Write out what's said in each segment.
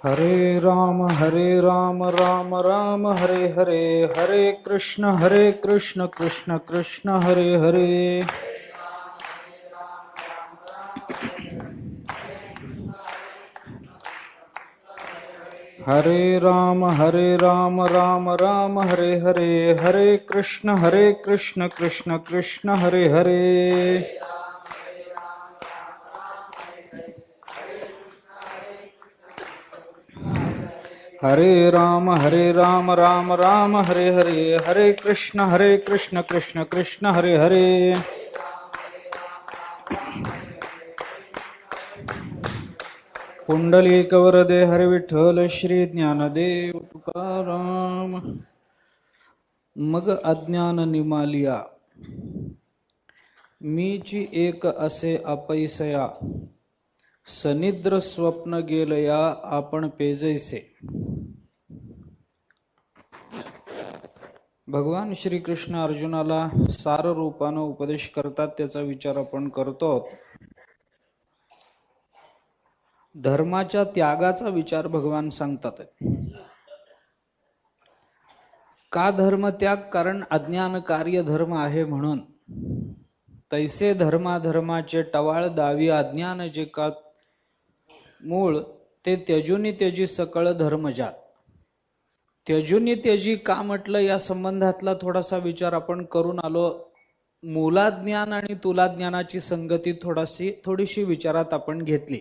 हरे राम राम राम हरे हरे, हरे कृष्ण कृष्ण कृष्ण हरे हरे। हरे राम राम हरे हरे, हरे कृष्ण कृष्ण कृष्ण हरे हरे। हरे राम राम हरे हरे, हरे कृष्ण कृष्ण कृष्ण हरे हरे। पुंडलिक वरदे हरे विठ्ठल श्री ज्ञानदेव तुकाराम। मग अज्ञान निमालिया, मीची एक असे अपैसया, सनिद्र स्वप्न गेलया आपण पेजैसे। भगवान श्री कृष्ण अर्जुनाला सार रूपानं उपदेश करतात, त्याचा विचार आपण करतो। धर्माच्या त्यागाचा विचार भगवान सांगतात। का धर्मत्याग? कारण अज्ञान कार्य धर्म आहे म्हणून। तैसे धर्माचे टवाळ दावी, अज्ञान जे का मूळ ते त्यजुनी त्यजी सकळ धर्मजात। त्यजुनी त्यजी का म्हटलं, या संबंधातला थोडासा विचार आपण करून आलो। मूलाज्ञान आणि तुलाज्ञानाची संगती थोडीशी विचारात आपण घेतली।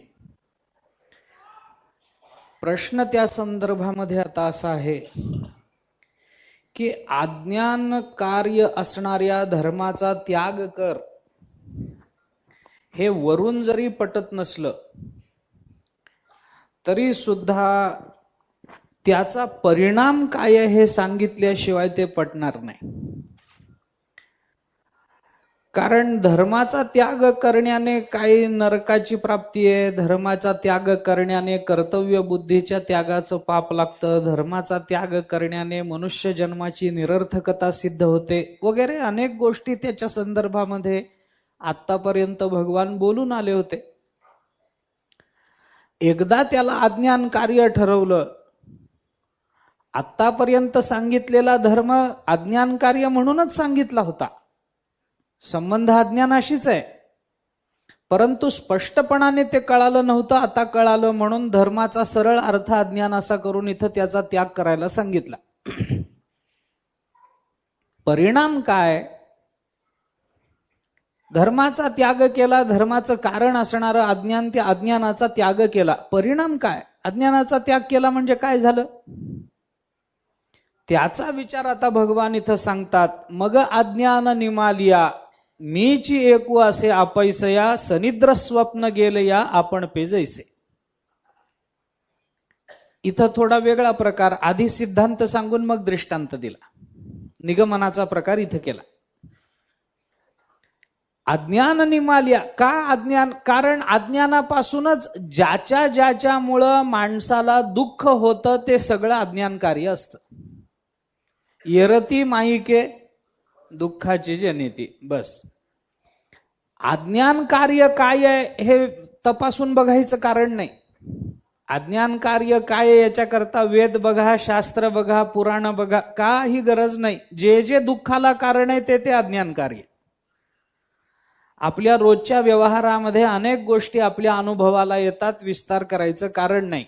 प्रश्न त्या संदर्भामध्ये आता असा आहे की अज्ञान कार्य असणाऱ्या धर्माचा त्याग कर, हे वरून जरी पटत नसलं तरी सुद्धा त्याचा परिणाम काय हे सांगितल्याशिवाय ते पटणार नाही। कारण धर्माचा त्याग करण्याने काही नरकाची प्राप्ती आहे, धर्माचा त्याग करण्याने कर्तव्य बुद्धीच्या त्यागाचं पाप लागतं, धर्माचा त्याग करण्याने मनुष्य जन्माची निरर्थकता सिद्ध होते, वगैरे अनेक गोष्टी त्याच्या संदर्भामध्ये आतापर्यंत भगवान बोलून आले होते। एकदा त्याला अज्ञान कार्य ठरवलं, आतापर्यंत सांगितलेला धर्म अज्ञान कार्य म्हणूनच सांगितला होता। संबंध अज्ञानाशीच आहे, परंतु स्पष्टपणाने ते कळालं नव्हतं, आता कळालं म्हणून धर्माचा सरळ अर्थ अज्ञान असा करून इथं त्याचा त्याग करायला सांगितला। परिणाम काय? धर्माचा त्याग केला, धर्माचं कारण असणारं अज्ञान, त्या अज्ञानाचा त्याग केला। परिणाम काय? अज्ञानाचा त्याग केला म्हणजे काय झालं त्याचा विचार आता भगवान इथं सांगतात। मग अज्ञान निमालिया, मीची एकू असे अपैसया, सनिद्र स्वप्न गेलया आपण पेजैसे। इथं थोडा वेगळा प्रकार, आधी सिद्धांत सांगून मग दृष्टांत दिला, निगमनाचा प्रकार इथं केला। अज्ञान निमालिया, का अज्ञान? कारण अज्ञानापासूनच ज्याच्यामुळं माणसाला दुःख होतं ते सगळं अज्ञान कार्य असतं। येरती माईके दुःखाची जनिती, बस। अज्ञान कार्य काय आहे हे तपासून बघायचं कारण नाही। अज्ञान कार्य काय आहे याच्याकरता वेद बघा, शास्त्र बघा, पुराण बघा, काही गरज नाही। जे दुःखाला कारण आहे ते अज्ञान कार्य। आपल्या रोजच्या व्यवहारामध्ये अनेक गोष्टी आपल्या अनुभवाला येतात, विस्तार करायचं कारण नाही।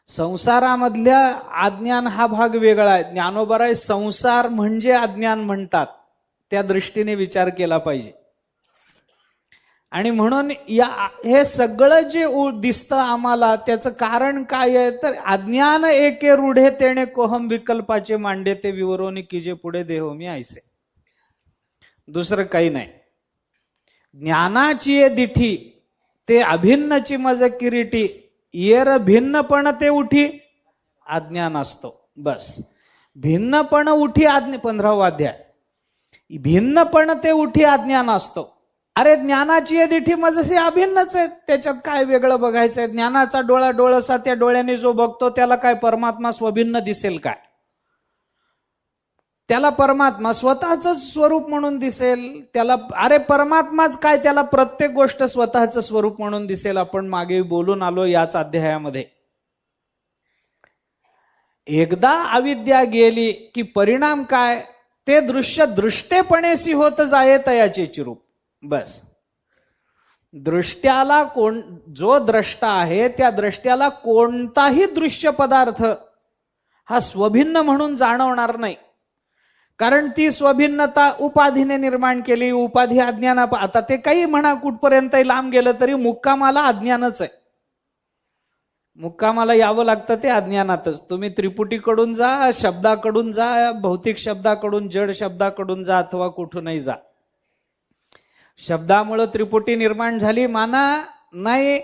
संसारामधल्या अज्ञान हा भाग वेगळा आहे। ज्ञानोबराय संसार म्हणजे अज्ञान म्हणतात, त्या दृष्टीने विचार केला पाहिजे। आणि म्हणून हे सगळं जे दिसतं आम्हाला त्याचं कारण काय आहे तर अज्ञान एके रूढे तेणे कोहम विकल्पाचे मांडे, ते विवरोनी कीजे पुढे देहो मी ऐसे। दुसरं काही नाही। ज्ञानाची दिठी ते अभिन्नची मज किरीटी, येर भिन्नपण ते उठी अज्ञान असतो, बस। भिन्नपण उठी 15वा अध्याय, भिन्नपण ते उठी अज्ञान असतो। अरे ज्ञानाची दिठी मजसे अभिन्नच आहे, त्याच्यात काय वेगळं बघायचंय? ज्ञानाचा डोळा डोळसा, त्या डोळ्याने जो बघतो त्याला काय परमात्मा स्वभिन्न दिसेल काय? त्याला परमात्मा स्वतःच स्वरूप म्हणून दिसेल. त्याला अरे परमात्माच काय, त्याला प्रत्येक गोष्ट स्वतःच स्वरूप म्हणून दिसेल. आपण मागे बोलून आलो याच अध्यायामध्ये. एकदा अविद्या गेली की परिणाम काय, ते दृश्य दृष्टेपणेसी होत जाये तयाचे चिरूप. बस दृष्ट्याला जो द्रष्टा आहे त्या द्रष्ट्याला कोणताही दृश्य पदार्थ हा स्वभिन्न म्हणून जाणवणार नाही. कारण ती स्वभिन्नता उपाधीने निर्माण केली. उपाधी अज्ञाना, आता ते काही म्हणा कुठपर्यंत लांब गेलं तरी मुक्कामाला अज्ञानच आहे. मुक्कामाला यावं लागतं ते अज्ञानातच. तुम्ही त्रिपुटीकडून जा, शब्दाकडून जा, भौतिक शब्दाकडून, जड शब्दाकडून जा, अथवा कुठूनही जा. शब्दामुळे त्रिपुटी निर्माण झाली माना, नाही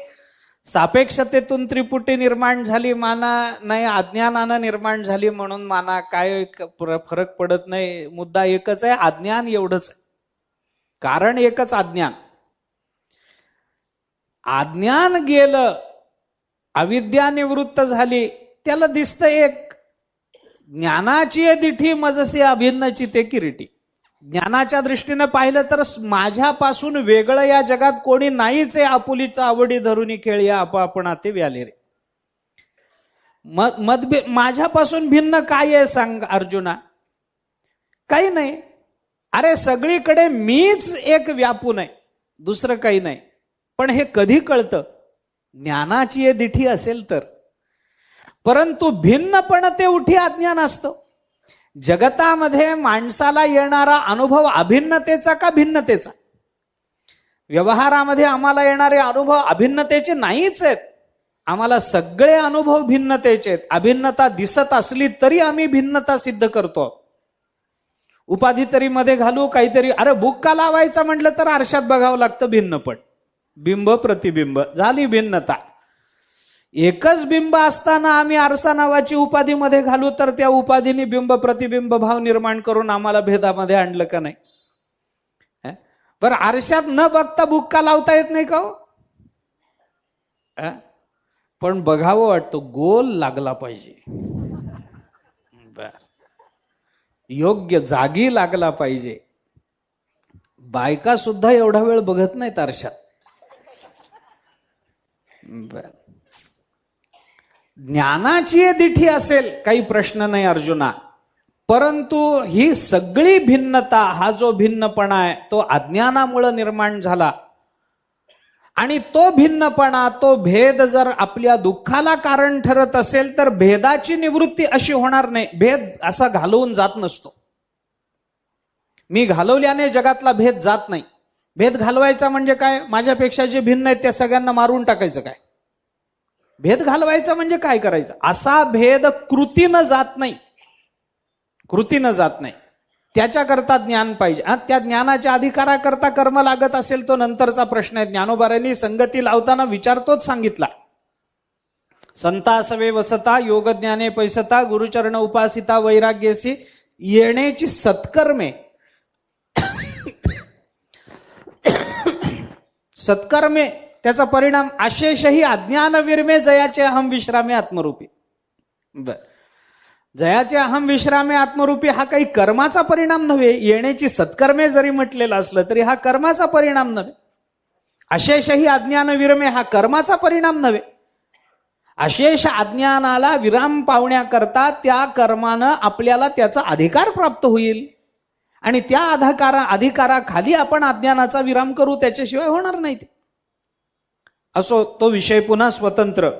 सापेक्षतेतून त्रिपुटी निर्माण झाली माना, नाही अज्ञानानं निर्माण झाली म्हणून माना. काय फरक पडत नाही. मुद्दा एकच आहे, अज्ञान एवढंच आहे. कारण एकच अज्ञान. अज्ञान गेलं, अविद्या निवृत्त झाली, त्याला दिसतं एक. ज्ञानाची दिठी मजसे अभिन्नची ते किरीटी. ज्ञानाच्या दृष्टीने पाहिलं तर माझ्यापासून वेगळं या जगात कोणी नाहीच आहे. आपुलीचा आवडी धरुनी खेळ या आपण ते व्याले रे. माझ्यापासून भिन्न काय आहे सांग अर्जुना? काही नाही. अरे सगळीकडे मीच एक व्यापून आहे, दुसरं काही नाही. पण हे कधी कळतं? ज्ञानाची दिठी असेल तर. परंतु भिन्नपण ते उठी अज्ञान असतं. जगतामध्ये माणसाला येणारा अनुभव अभिन्नतेचा का भिन्नतेचा? व्यवहारामध्ये आम्हाला येणारे अनुभव अभिन्नतेचे नाहीच आहेत. आम्हाला सगळे अनुभव भिन्नतेचे आहेत. अभिन्नता दिसत असली तरी आम्ही भिन्नता सिद्ध करतो. उपाधी तरी मध्ये घालू काहीतरी. अरे बुक्का लावायचा म्हटलं तर आरशात बघावं लागतं भिन्नपण. बिंब प्रतिबिंब झाली भिन्नता. एकच बिंब असताना आम्ही आरसा नावाची उपाधी मध्ये घालू तर त्या उपाधीने बिंब प्रतिबिंब भाव निर्माण करून आम्हाला भेदामध्ये आणलं का नाही? बरं आरशात न बघता बुक्का लावता येत नाही का हो? पण बघावं वाटतं, गोल लागला पाहिजे, बर योग्य जागी लागला पाहिजे. बायका सुद्धा एवढा वेळ बघत नाहीत आरशात. बर ज्ञानाची दिठी असेल काही प्रश्न नाही अर्जुना. परंतु ही सगळी भिन्नता, हा जो भिन्नपणा आहे तो अज्ञानामुळे निर्माण झाला. आणि तो भिन्नपणा, तो भेद जर आपल्या दुःखाला कारण ठरत असेल तर भेदाची निवृत्ती अशी होणार नाही. भेद असा घालवून जात नसतो. मी घालवल्याने जगातला भेद जात नाही. भेद घालवायचा म्हणजे काय? माझ्यापेक्षा जे भिन्न आहेत त्या सगळ्यांना मारून टाकायचं काय? भेद घालवायचा म्हणजे काय करायचं? असा भेद कृतीनं जात नाही. कृतीनं जात नाही. त्याच्याकरता ज्ञान पाहिजे. त्या ज्ञानाच्या अधिकाराकरता कर्म लागत असेल तो नंतरचा प्रश्न आहे. ज्ञानोबारांनी संगती लावताना विचार तोच सांगितला. संता सवे वसता, योग ज्ञाने पैसता, गुरुचरण उपासिता, वैराग्यसी येण्याची सत्कर्मे. सत्कर्मे त्याचा परिणाम अशेषही अज्ञान विरमे जयाचे अहम विश्रामे आत्मरूपी. बर जयाचे अहम विश्रामे आत्मरूपी हा काही कर्माचा परिणाम नव्हे. येण्याची सत्कर्मे जरी म्हटलेलं असलं तरी हा कर्माचा परिणाम नव्हे. अशेषही अज्ञान विरमे हा कर्माचा परिणाम नव्हे. अशेष अज्ञानाला विराम पावण्याकरता त्या कर्मानं आपल्याला त्याचा अधिकार प्राप्त होईल. आणि त्या अधिकाराखाली आपण अज्ञानाचा विराम करू, त्याच्याशिवाय होणार नाही. असो तो विषय पुन्हा स्वतंत्र.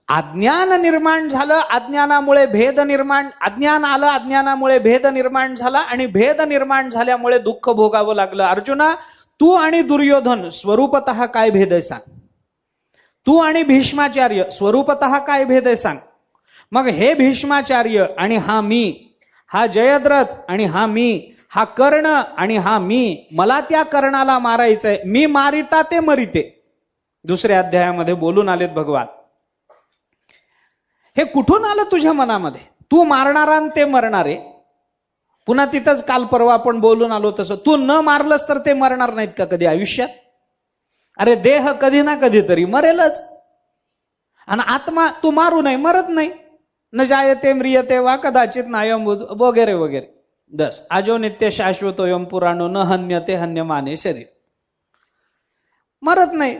अज्ञान निर्माण झालं, अज्ञानामुळे भेद निर्माण, अज्ञान आलं, अज्ञानामुळे भेद निर्माण झाला आणि भेद निर्माण झाल्यामुळे दुःख भोगावं लागलं. अर्जुना, तू आणि दुर्योधन स्वरूपतः काय भेद आहे सांग? तू आणि भीष्माचार्य स्वरूपतः काय भेद आहे सांग? मग हे भीष्माचार्य आणि हा मी, हा जयद्रथ आणि हा मी, हा कर्ण आणि हा मी, मला त्या कर्णाला मारायचंय, मी मारिता ते मरिते. दुसऱ्या अध्यायामध्ये बोलून आलेत भगवान. हे कुठून आलं तुझ्या मनामध्ये? तू मारणारा आणि ते मरणारे. पुन्हा तिथंच काल परवा आपण बोलून आलो तसं, तू न मारलंस तर ते मरणार नाहीत का कधी आयुष्यात? अरे देह कधी ना कधीतरी मरेलच. आणि आत्मा तू मारू नये, मरत नाही. न जायते म्रियते वा कदाचित नायम वगैरे वगैरे. 10 आजो नित्य शाश्वतोयम पुराणो न हन्यते हन्यमाने शरीर. मरत नाही.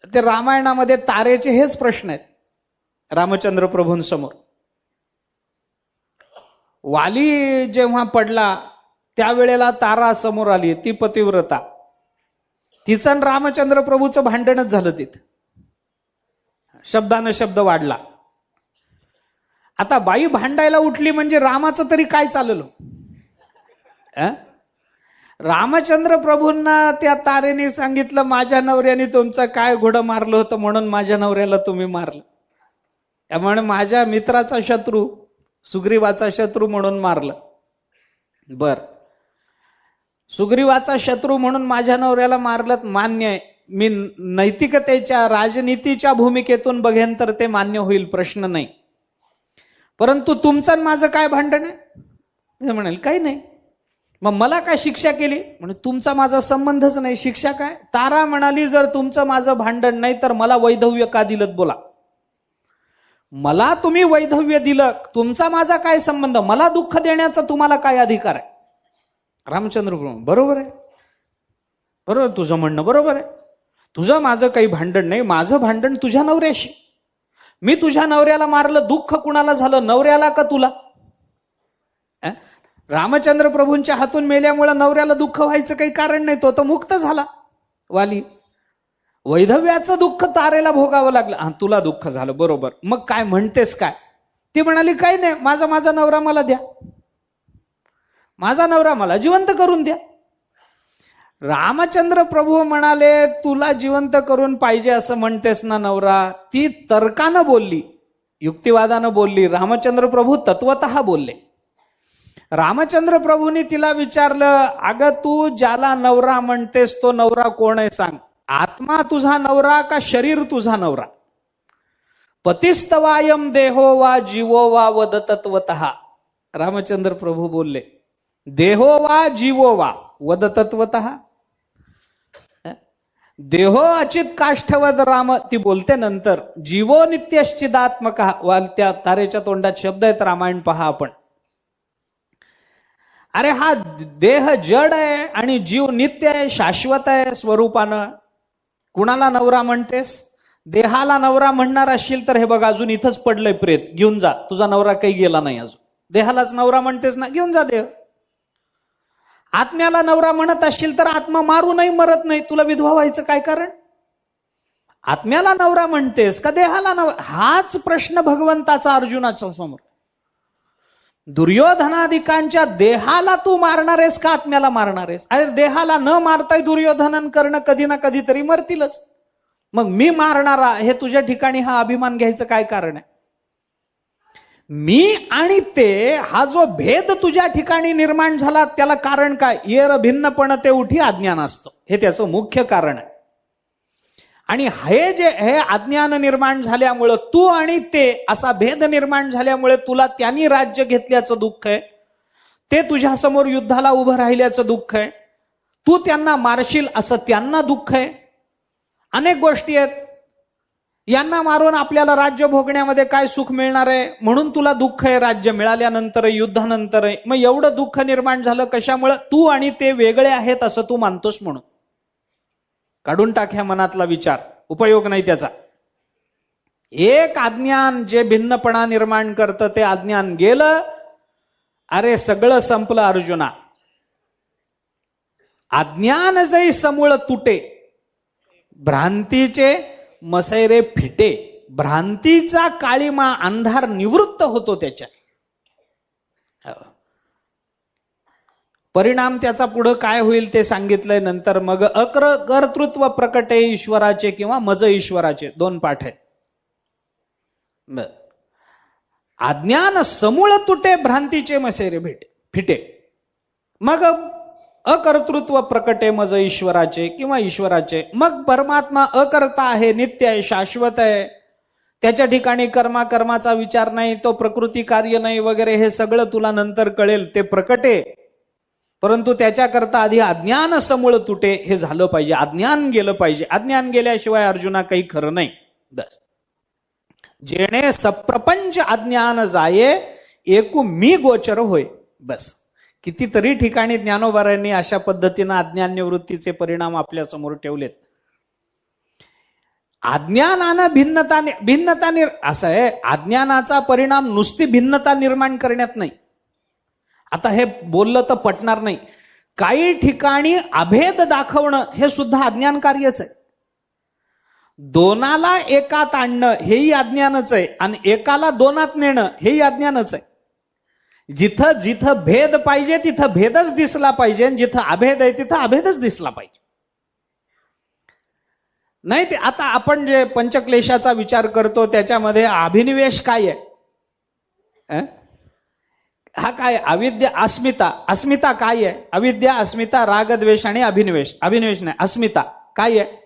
ते रामायणामध्ये तारेचे हेच प्रश्न आहेत रामचंद्र प्रभूंसमोर. वाली जेव्हा पडला त्यावेळेला तारा समोर आली, ती पतिव्रता. तिचं आणि रामचंद्र प्रभूचं भांडणच झालं तिथं. शब्दानं शब्द वाढला. आता बाई भांडायला उठली म्हणजे रामाचं तरी काय चाललं. रामचंद्र प्रभूंना त्या तारेने सांगितलं, माझ्या नवऱ्याने तुमचं काय घोडं मारलं होतं म्हणून माझ्या नवऱ्याला तुम्ही मारलं. त्यामुळे माझ्या मित्राचा शत्रू सुग्रीवाचा शत्रू म्हणून मारलं. बर, सुग्रीवाचा शत्रू म्हणून माझ्या नवऱ्याला मारलं, मान्य आहे. मी नैतिकतेच्या राजनीतीच्या भूमिकेतून बघेन तर ते मान्य होईल, प्रश्न नाही. परंतु तुमचं आणि माझं काय भांडण आहे? ते म्हणाल काही नाही. मग मला काय शिक्षा केली? म्हणजे तुमचा माझा संबंधच नाही, शिक्षा काय? तारा म्हणाली, जर तुमचं माझं भांडण नाही तर मला वैधव्य का दिलं? बोला, मला तुम्ही वैधव्य दिलं, तुमचा माझा काय संबंध? मला दुःख देण्याचा तुम्हाला काय अधिकार आहे? रामचंद्र प्रभू, बरोबर आहे, बरोबर, तुझं म्हणणं बरोबर आहे. तुझं माझं काही भांडण नाही, माझं भांडण तुझ्या नवऱ्याशी. मी तुझ्या नवऱ्याला मारलं, दुःख कुणाला झालं, नवऱ्याला का तुला? रामचंद्र प्रभूंच्या हातून मेल्यामुळे नवऱ्याला दुःख व्हायचं काही कारण नाही, तो तर मुक्त झाला वाली. वैधव्याचं दुःख तारेला भोगावं लागलं. हा, तुला दुःख झालं, बरोबर, मग काय म्हणतेस काय? ती म्हणाली, काही नाही, माझा नवरा मला द्या, माझा नवरा मला जिवंत करून द्या. रामचंद्र प्रभू म्हणाले, तुला जिवंत करून पाहिजे असं म्हणतेस ना नवरा? ती तर्कानं बोलली, युक्तिवादानं बोलली. रामचंद्र प्रभू तत्वतः बोलले. रामचंद्र प्रभूंनी तिला विचारलं, अगं तू ज्याला नवरा म्हणतेस तो नवरा कोण आहे सांग? आत्मा तुझा नवरा का शरीर तुझा नवरा? पतिस्तवायम देहो वा जीवो वा वद तत्वतः. रामचंद्र प्रभू बोलले, देहो वा जीवो वा वद तत्वतः. देहो अचित काष्ठवद राम, ती बोलते नंतर. जीवो नित्यश्चिदात्मक, त्या तारेच्या तोंडात शब्द आहेत, रामायण पहा आपण. अरे हा देह जड आहे आणि जीव नित्य आहे, शाश्वत आहे स्वरूपानं. कुणाला नवरा म्हणतेस? देहाला नवरा म्हणणार असशील तर हे बघ, अजून इथंच पडलंय प्रेत, घेऊन जा, तुझा नवरा काही गेला नाही अजून. देहालाच नवरा म्हणतेस ना, घेऊन जा देह. आत्म्याला नवरा म्हणत असशील तर आत्मा मारू नाही, मरत नाही, तुला विधवा व्हायचं काय कारण? आत्म्याला नवरा म्हणतेस का देहाला नवरा? हाच प्रश्न भगवंताचा अर्जुनाच्या समोर. दुर्योधनादिकांच्या देहाला तू मारणार आहेस का आत्म्याला मारणार आहेस? अरे देहाला न मारताय दुर्योधनन करणं, कधी ना कधीतरी मरतीलच. मग मी मारणारा हे तुझ्या ठिकाणी हा अभिमान घ्यायचं काय कारण आहे? मी आणि ते हा जो भेद तुझ्या ठिकाणी निर्माण झाला त्याला कारण काय? येर भिन्नपण ते उठी अज्ञान असतं, हे त्याचं मुख्य कारण आहे. आणि हे अज्ञान निर्माण झाल्यामुळं तू आणि ते असा भेद निर्माण झाल्यामुळे तुला त्यांनी राज्य घेतल्याचं दुःख आहे, ते तुझ्या समोर युद्धाला उभं राहिल्याचं दुःख आहे, तू त्यांना मारशील असं त्यांना दुःख आहे. अनेक गोष्टी आहेत. यांना मारून आपल्याला राज्य भोगण्यामध्ये काय सुख मिळणार आहे म्हणून तुला दुःख आहे, राज्य मिळाल्यानंतर, युद्धानंतर. मग एवढं दुःख निर्माण झालं कशामुळे? तू आणि ते वेगळे आहेत असं तू मानतोस म्हणून. काढून टाक ह्या मनातला विचार, उपयोग नाही त्याचा. एक अज्ञान जे भिन्नपणा निर्माण करतं ते अज्ञान गेलं, अरे सगळं संपलं अर्जुना. अज्ञान जै समूळ तुटे, भ्रांतीचे मसैरे फिटे. भ्रांतीचा काळीमा, अंधार निवृत्त होतो त्याच्या. परिणाम त्याचा पुढे काय होईल ते सांगितलंय नंतर. मग कर्तृत्व प्रकटे ईश्वराचे किंवा मज ईश्वराचे, 2 पाठ आहेत. अज्ञान समूळ तुटे, भ्रांतीचे मसेरे फिटे. मग अकर्तृत्व प्रकटे मज ईश्वराचे किंवा ईश्वराचे. मग परमात्मा अकर्ता आहे, नित्य आहे, शाश्वत आहे. त्याच्या ठिकाणी कर्माचा विचार नाही, तो प्रकृती कार्य नाही वगैरे. हे सगळं तुला नंतर कळेल, ते प्रकटे. परंतु त्याच्याकरता आधी अज्ञान समूळ तुटे हे झालं पाहिजे, अज्ञान गेलं पाहिजे. अज्ञान गेल्याशिवाय अर्जुना काही खरं नाही. जेणे सप्रपंच अज्ञान जाये एकू मी गोचर होय. बस, कितीतरी ठिकाणी ज्ञानोबारांनी अशा पद्धतीनं अज्ञान निवृत्तीचे परिणाम आपल्या समोर ठेवलेत. अज्ञानानं भिन्नता असं आहे, अज्ञानाचा परिणाम नुसती भिन्नता निर्माण करण्यात नाही. आता हे बोललं तर पटणार नाही, काही ठिकाणी अभेद दाखवणं हे सुद्धा अज्ञान कार्यच आहे. दोनाला एकात आणणं हेही अज्ञानच आहे आणि एकाला दोनात नेणं हेही अज्ञानच आहे. जिथं जिथं भेद पाहिजे तिथं भेदच दिसला पाहिजे आणि जिथं अभेद आहे तिथं अभेदच दिसला पाहिजे. नाही ते आता आपण जे पंचक्लेशाचा विचार करतो त्याच्यामध्ये अभिनिवेश काय आहे? हा काय? अविद्या, अस्मिता. अस्मिता काय आहे? अविद्या, अस्मिता, रागद्वेष आणि अभिनिवेश. अभिनिवेश नाही, अस्मिता काय आहे?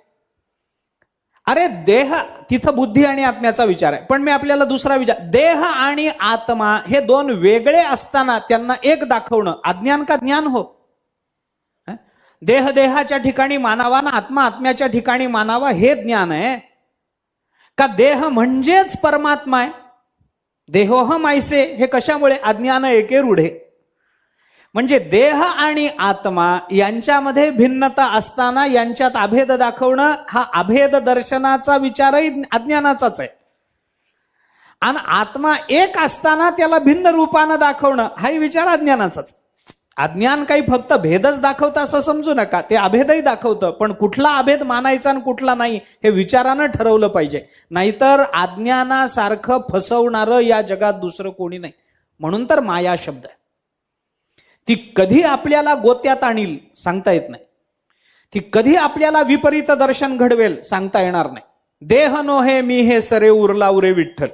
अरे देह, तिथं बुद्धी आणि आत्म्याचा विचार आहे. पण मी आपल्याला दुसरा विचार, देह आणि आत्मा हे दोन वेगळे असताना त्यांना एक दाखवणं अज्ञान का ज्ञान हो? देह देहाच्या ठिकाणी मानावा ना आत्मा आत्म्याच्या ठिकाणी मानावा हे ज्ञान आहे का? देह म्हणजेच परमात्मा आहे. देहोहम ऐसे हे कशामुळे? अज्ञान एके रूढे. म्हणजे देह आणि आत्मा यांच्यामध्ये भिन्नता असताना यांच्यात अभेद दाखवणं हा अभेद दर्शनाचा विचारही अज्ञानाचाच आहे. आणि आत्मा एक असताना त्याला भिन्न रूपानं दाखवणं हाही विचार अज्ञानाचाच. अज्ञान काही फक्त भेदच दाखवतं असं समजू नका, ते अभेदही दाखवतं. पण कुठला अभेद मानायचा आणि कुठला नाही हे विचारानं ठरवलं पाहिजे. नाहीतर अज्ञानासारखं फसवणारं या जगात दुसरं कोणी नाही. म्हणून तर माया शब्द आहे. ती कधी आपल्याला गोत्यात आणील सांगता येत नाही. ती कधी आपल्याला विपरीत दर्शन घडवेल सांगता येणार नाही. देह नो हे मी हे सरे उरला उरे विठ्ठल.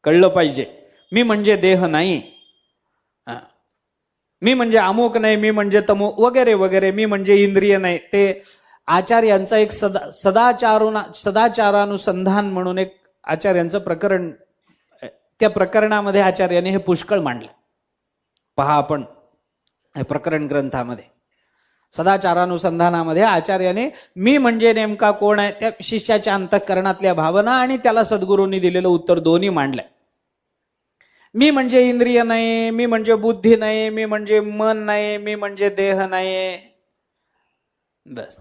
कळलं पाहिजे, मी म्हणजे देह नाही, मी म्हणजे अमुक नाही, मी म्हणजे तमुक वगैरे वगैरे, मी म्हणजे इंद्रिय नाही. ते आचार्यांचं एक सदाचारानुसंधान म्हणून एक आचार्यांचं प्रकरण, त्या प्रकरणामध्ये आचार्याने हे पुष्कळ मांडलं. पहा आपण हे प्रकरण ग्रंथामध्ये सदाचारानुसंधानामध्ये आचार्याने मी म्हणजे नेमका कोण आहे, त्या शिष्याच्या अंतःकरणातल्या भावना आणि त्याला सद्गुरूंनी दिलेलं उत्तर दोन्ही मांडलंय. मी म्हणजे इंद्रिय नाही, मी म्हणजे बुद्धी नाही, मी म्हणजे मन नाही, मी म्हणजे देह नाही. बस,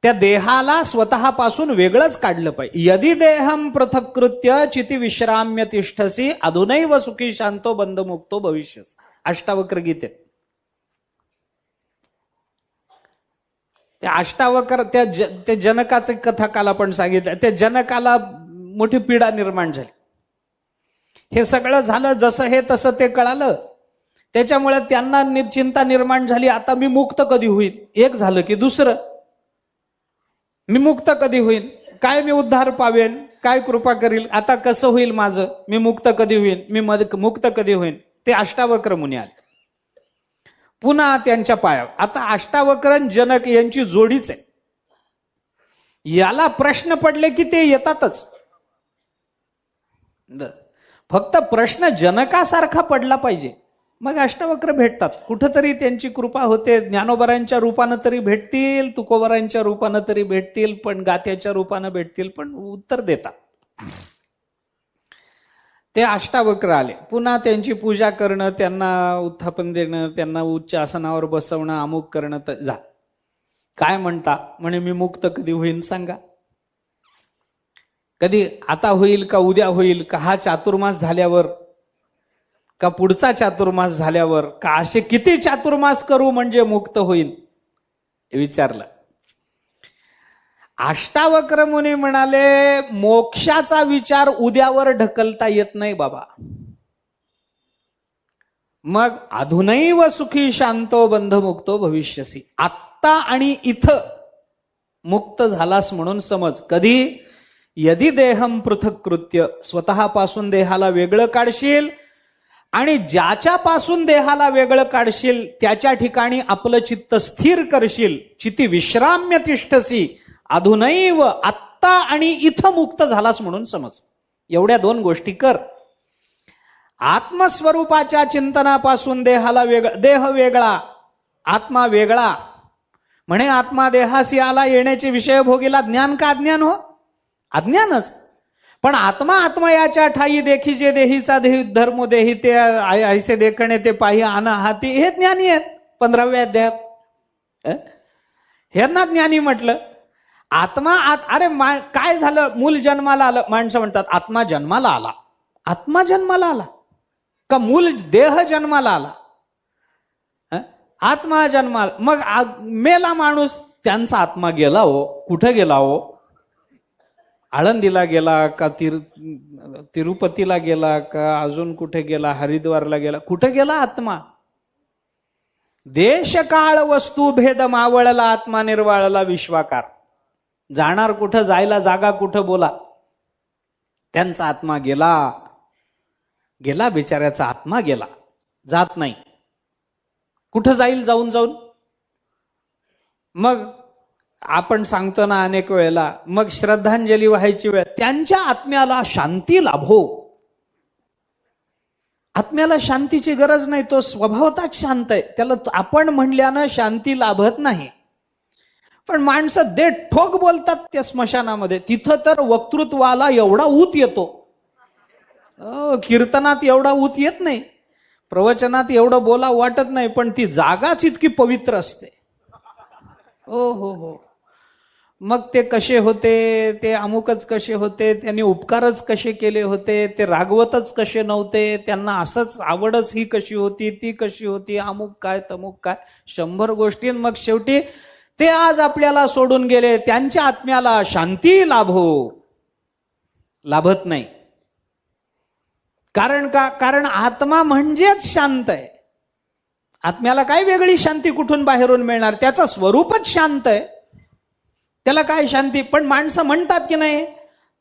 त्या देहाला स्वतःपासून वेगळंच काढलं पाहिजे. यदि देहम पृथक्कृत्य चिती विश्राम्य तिष्ठसी अधुनैव सुखी शांतो बंधमुक्तो भविष्यस. अष्टावक्र गीतेत त्या अष्टावक्र त्या जनकाचं कथा काल आपण सांगितलं. त्या जनकाला मोठी पीडा निर्माण झाली. हे सगळं झालं, जसं हे तसं ते कळालं. त्याच्यामुळे त्यांना चिंता निर्माण झाली, आता मी मुक्त कधी होईल. एक झालं की दुसरं, मी मुक्त कधी होईल, काय मी उद्धार पावेन, काय कृपा करील, आता कसं होईल माझं, मी मुक्त कधी होईल, मी मुक्त कधी होईल. ते अष्टावक्र मुनी आले पुन्हा त्यांच्या पायावर. आता अष्टावक्र जनक यांची जोडीच आहे. याला प्रश्न पडले की ते येतातच. फक्त प्रश्न जनकासारखा पडला पाहिजे, मग अष्टावक्र भेटतात. कुठंतरी त्यांची कृपा होते. ज्ञानोबरांच्या रूपानं तरी भेटतील, तुकोबरांच्या रूपानं तरी भेटतील, पण गात्याच्या रूपानं भेटतील, पण उत्तर देतात. ते अष्टावक्र आले. पुन्हा त्यांची पूजा करणं, त्यांना उत्थापन देणं, त्यांना उच्च आसनावर बसवणं, अमुक करणं. तर जा, काय म्हणता म्हणे, मी मुक्त कधी होईन सांगा. कधी आता होईल का उद्या होईल का हा चातुर्मास झाल्यावर का पुढचा चातुर्मास झाल्यावर का असे किती चातुर्मास करू म्हणजे मुक्त होईल विचारलं. अष्टावक्र मुनी म्हणाले, मोक्षाचा विचार उद्यावर ढकलता येत नाही बाबा. मग अधुनैव सुखी शांतो बंधमुक्तो भविष्यसी. आत्ता आणि इथं मुक्त झालास म्हणून समज. कधी? यदि देहम पृथक्कृत्य, स्वतःपासून देहाला वेगळं काढशील आणि ज्याच्यापासून देहाला वेगळं काढशील त्याच्या ठिकाणी आपलं चित्त स्थिर करशील. चिती विश्राम्य तिष्ठसी अधुनैव, आत्ता आणि इथं मुक्त झालास म्हणून समज. एवढ्या दोन गोष्टी कर. आत्मस्वरूपाच्या चिंतनापासून देहाला देह वेगळा, आत्मा वेगळा. म्हणे आत्मा देहासी आला, येण्याचे विषय भोगीला. ज्ञान का अज्ञान हो? अज्ञानच. पण आत्मा आत्मा याच्या ठाई देखी जे देहीचा देही धर्म देही ते ऐसे देखणे ते पाही आन हाती, हे ज्ञानी आहेत 15व्या अध्यायात. ह्यांना ज्ञानी म्हटलं. आत्मा अरे काय झालं, मूल जन्माला आलं. माणसं म्हणतात आत्मा जन्माला आला. आत्मा जन्माला आला का मूल देह जन्माला आला? आत्मा जन्माला, मग मेला माणूस, त्यांचा आत्मा गेला हो. कुठं गेला हो? आळंदीला गेला का तिरुपतीला गेला का अजून कुठे गेला, हरिद्वारला गेला, कुठे गेला आत्मा? देश काळ वस्तू भेद मावळला आत्मा निर्वाळला विश्वाकार. जाणार कुठं, जायला जागा कुठं बोला. त्यांचा आत्मा गेला. गेला बिचाऱ्याचा आत्मा गेला, जात नाही. कुठं जाईल जाऊन जाऊन? मग आपण सांगतो ना अनेक वेळेला, मग श्रद्धांजली व्हायची वेळ, त्यांच्या आत्म्याला शांती लाभो. आत्म्याला शांतीची गरज नाही, तो स्वभावताच शांत आहे. त्याला आपण म्हणल्यानं शांती लाभत नाही. पण माणसं दे ठोक बोलतात त्या स्मशानामध्ये. तिथं तर वक्तृत्वाला एवढा ऊत येतो. कीर्तनात एवढा ऊत येत नाही, प्रवचनात एवढं बोला वाटत नाही, पण ती जागाच इतकी पवित्र असते. हो हो हो. मग ते कसे होते, ते अमुकच कसे होते, त्यांनी उपकारच कसे केले होते, ते रागवतच कसे नव्हते, त्यांना असंच आवडच ही कशी होती, ती कशी होती, अमुक काय तमुक काय, 100 गोष्टी. मग शेवटी ते आज आपल्याला सोडून गेले. त्यांच्या आत्म्याला शांती लाभो. लाभत नाही. कारण का? कारण आत्मा म्हणजेच शांत आहे. आत्म्याला काय वेगळी शांती कुठून बाहेरून मिळणार? त्याचं स्वरूपच शांत आहे. त्याला काय शांती? पण माणसं म्हणतात की नाही,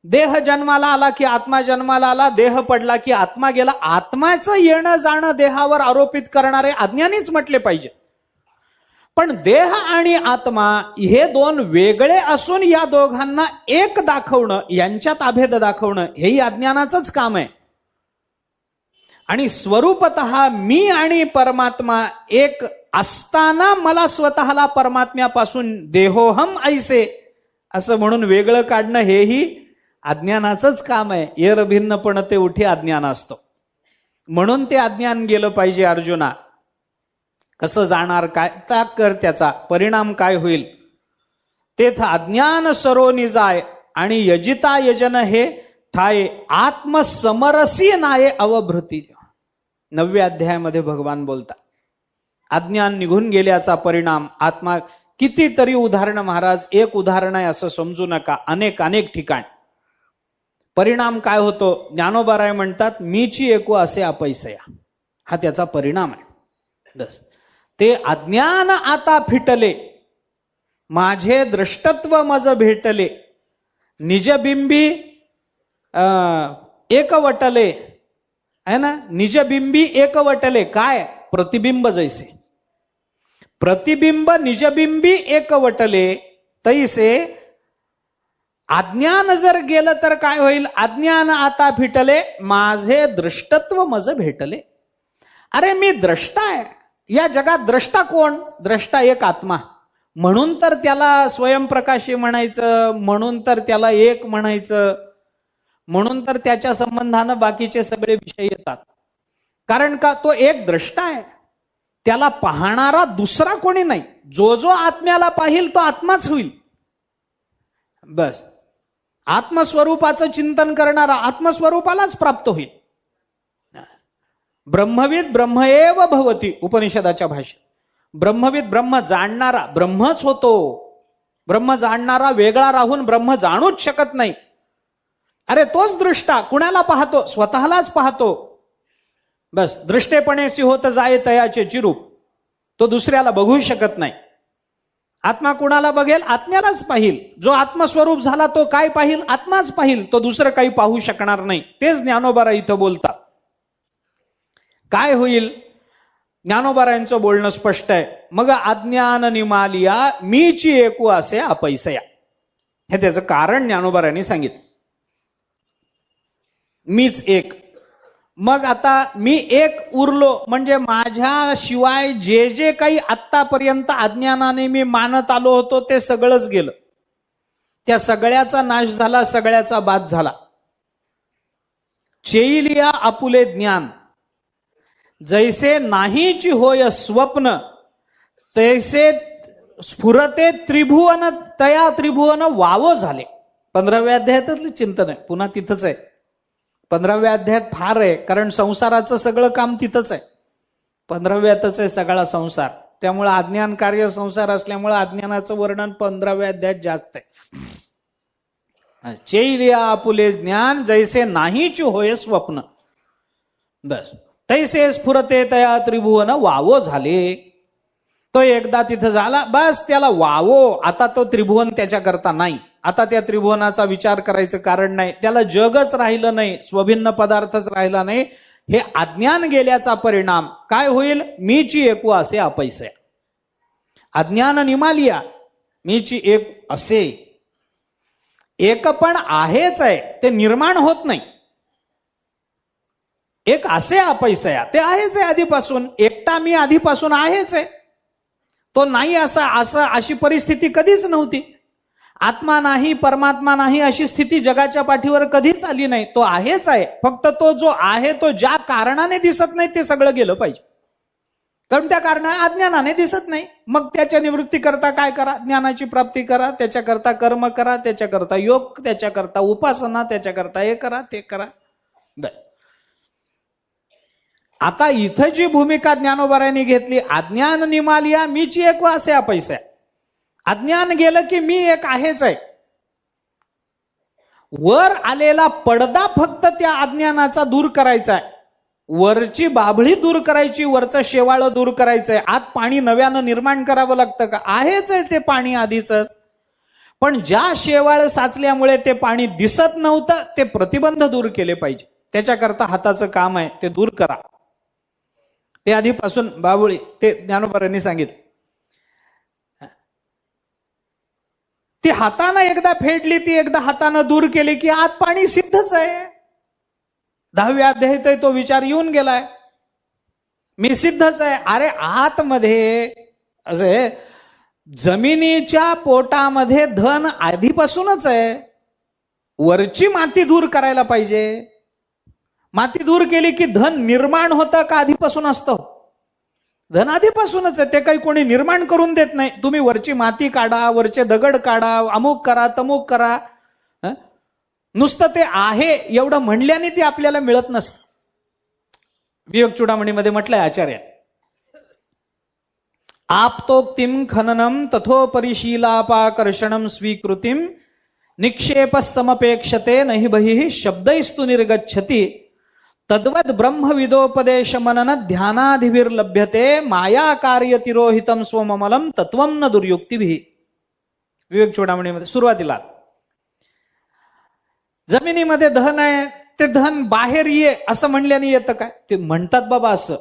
देह जन्माला आला की आत्मा जन्माला आला, देह पडला की आत्मा गेला. आत्म्याचं येणं जाणं देहावर आरोपित करणारे अज्ञानीच म्हटले पाहिजे. पण देह आणि आत्मा हे दोन वेगळे असून या दोघांना एक दाखवणं, यांच्यात अभेद दाखवणं, हेही अज्ञानाचंच काम आहे. आणि स्वरूपतः मी आणि परमात्मा एक असताना मला स्वतःला परमात्म्यापासून देहोहम ऐसे असं म्हणून वेगळं काढणं, हेही अज्ञानाचंच काम आहे. येर भिन्नपण ते उठे अज्ञान असतं. म्हणून ते अज्ञान गेलं पाहिजे अर्जुना. कसं जाणार, काय कर, त्याचा परिणाम काय होईल? तेथ अज्ञान सरोनी जाय आणि यजिता यजन हे ठाये आत्मसमरसी नाये अवभृती. 9व्या अध्यायामध्ये भगवान बोलतात अज्ञान निघून गेल्याचा परिणाम. आत्मा कितीतरी उदाहरणं महाराज, एक उदाहरण आहे असं समजू नका, अनेक अनेक ठिकाण. परिणाम काय होतो? ज्ञानोबाराय म्हणतात मीची एकू असे अपैसया. हा त्याचा परिणाम आहे. बस. ते अज्ञान आता फिटले, माझे दृष्टत्व मज भेटले, निजबिंबी एकवटले. है ना? निजबिंबी एकवटले. काय? प्रतिबिंब जैसे. प्रतिबिंब निजबिंबी एकवटले तैसे अज्ञान जर गेलं तर काय होईल? अज्ञान आता फिटले, माझे दृष्टत्व मज भेटले. अरे मी द्रष्टा आहे. या जगात द्रष्टा कोण? द्रष्टा एक आत्मा. म्हणून तर त्याला स्वयंप्रकाशी म्हणायचं, म्हणून तर त्याला एक म्हणायचं, म्हणून तर त्याच्या संबंधानं बाकीचे सगळे विषय येतात. कारण का? तो एक द्रष्टा आहे. त्याला पाहणारा दुसरा कोणी नाही. जो जो आत्म्याला पाहिल तो आत्माच होईल. बस. आत्मस्वरूपाचं चिंतन करणारा आत्मस्वरूपालाच प्राप्त होईल. ब्रह्मविद ब्रह्मएव भवती, उपनिषदाच्या भाषेत. ब्रह्मविद ब्रह्म जाणणारा ब्रह्मच होतो. ब्रह्म जाणणारा वेगळा राहून ब्रह्म जाणूच शकत नाही. अरे तोच दृष्टा कुणाला पाहतो? स्वतःलाच पाहतो. बस. दृष्टेपणेसी होत जाये तयाचे चिरूप. तो दुसऱ्याला बघू शकत नाही. आत्मा कुणाला बघेल? आत्म्यालाच पाहिल. जो आत्मस्वरूप झाला तो काय पाहिल? आत्माच पाहिल. तो दुसरं काही पाहू शकणार नाही. तेच ज्ञानोबारा इथं बोलतात. काय होईल? ज्ञानोबारायांचं बोलणं स्पष्ट आहे. मग अज्ञान निमालिया मीची एकू असे अपैसया. हे त्याचं कारण ज्ञानोबारायांनी सांगितलं. मीच एक. मग आता मी एक उरलो म्हणजे माझ्या शिवाय जे जे काही आत्तापर्यंत अज्ञानाने मी मानत आलो होतो ते सगळंच गेलं. त्या सगळ्याचा नाश झाला, सगळ्याचा बाद झाला. चेलिया आपुले ज्ञान, जैसे नाहीची होय स्वप्न, तैसे स्फुरते त्रिभुवन, तया त्रिभुवन वावो झाले. 15व्या अध्यायातलं चिंतन आहे, पुन्हा तिथंच आहे. 15व्या अध्यायात फार आहे, कारण संसाराचं सगळं काम तिथंच आहे. 15व्यातच आहे सगळा संसार. त्यामुळे अज्ञान कार्य संसार असल्यामुळे अज्ञानाचं वर्णन 15व्या अध्यायात जास्त आहे. चैलिया आपुले ज्ञान, जैसे नाहीची होय स्वप्न, बस तैसे स्फुरते तया त्रिभुवन वावो झाले. तो एकदा तिथं झाला, बस त्याला वावो. आता तो त्रिभुवन त्याच्याकरता नाही. आता त्या त्रिभुवनाचा विचार करायचं कारण नाही. त्याला जगच राहिलं नाही, स्वभिन्न पदार्थच राहिला नाही. हे अज्ञान गेल्याचा परिणाम काय होईल? मीची एकू असे अपैसे. अज्ञान निमालिया, मीची एक असे. एक पण आहेच आहे, ते निर्माण होत नाही. एक असे अपैसया, ते आहेच आहे आधीपासून. एकटा मी आधीपासून आहेच आहे. तो नाही अशी परिस्थिती कधीच नव्हती. आत्मा नाही, परमात्मा नाही अशी स्थिती जगाच्या पाठीवर कधीच आली नाही. तो आहेच आहे. फक्त तो जो आहे तो ज्या कारणाने दिसत नाही ते सगळं गेलं पाहिजे. कारण त्या कारणाने अज्ञानाने दिसत नाही. मग त्याच्या निवृत्ती करता काय करा? ज्ञानाची प्राप्ती करा. त्याच्याकरता कर्म करा, त्याच्याकरता योग, त्याच्याकरता उपासना, त्याच्याकरता हे करा ते करा. आता इथं जी भूमिका ज्ञानोबारायांनी घेतली, अज्ञान निमालिया मीची एक असे अपैसे. अज्ञान गेलं की मी एक आहेच आहे. वर आलेला पडदा फक्त त्या अज्ञानाचा दूर करायचा आहे. वरची बाभळी दूर करायची, वरचं शेवाळ दूर करायचंय. आत पाणी नव्यानं निर्माण करावं लागतं का? आहेच आहे ते पाणी आधीच. पण ज्या शेवाळ साचल्यामुळे ते पाणी दिसत नव्हतं, ते प्रतिबंध दूर केले पाहिजे. त्याच्याकरता हाताचं काम आहे, ते दूर करा. ते आधीपासून बाबुळी, ते ज्ञानोबारांनी सांगितलं. ती हातानं एकदा फेडली, ती एकदा हातानं दूर केली की आत पाणी सिद्धच आहे. 10व्या अध्यायात तो विचार येऊन गेलाय, मी सिद्धच आहे. अरे आतमध्ये असे जमिनीच्या पोटामध्ये धन आधीपासूनच आहे. वरची माती दूर करायला पाहिजे. माती दूर केली की धन निर्माण होतं का आधीपासून असतं? धन आधीपासूनच आहे. ते काही कोणी निर्माण करून देत नाही. तुम्ही वरची माती काढा, वरचे दगड काढा, अमुक करा, तमुक करा. नुसतं ते आहे एवढं म्हणल्याने ते आपल्याला मिळत नसतं. विवेक चूडामणीमध्ये म्हटलंय आचार्य, आप्तोक्तिम खननम तथोपरिशीलापाकर्षणम स्वीकृतिम निक्षेप समपेक्षते नहि बहिः शब्दैस्तु निर्गच्छति तद्वद ब्रह्मविदोपदेश मनन ध्यानाधिभिर्लभ्यते माया कार्य तिरोहितम स्वममलम तत्वम न दुर्युक्तिभिः. विवेक चूडामणीमध्ये सुरुवातीला जमिनीमध्ये धन आहे, ते धन बाहेर ये असं म्हणल्याने येतं काय? ते म्हणतात बाबा असं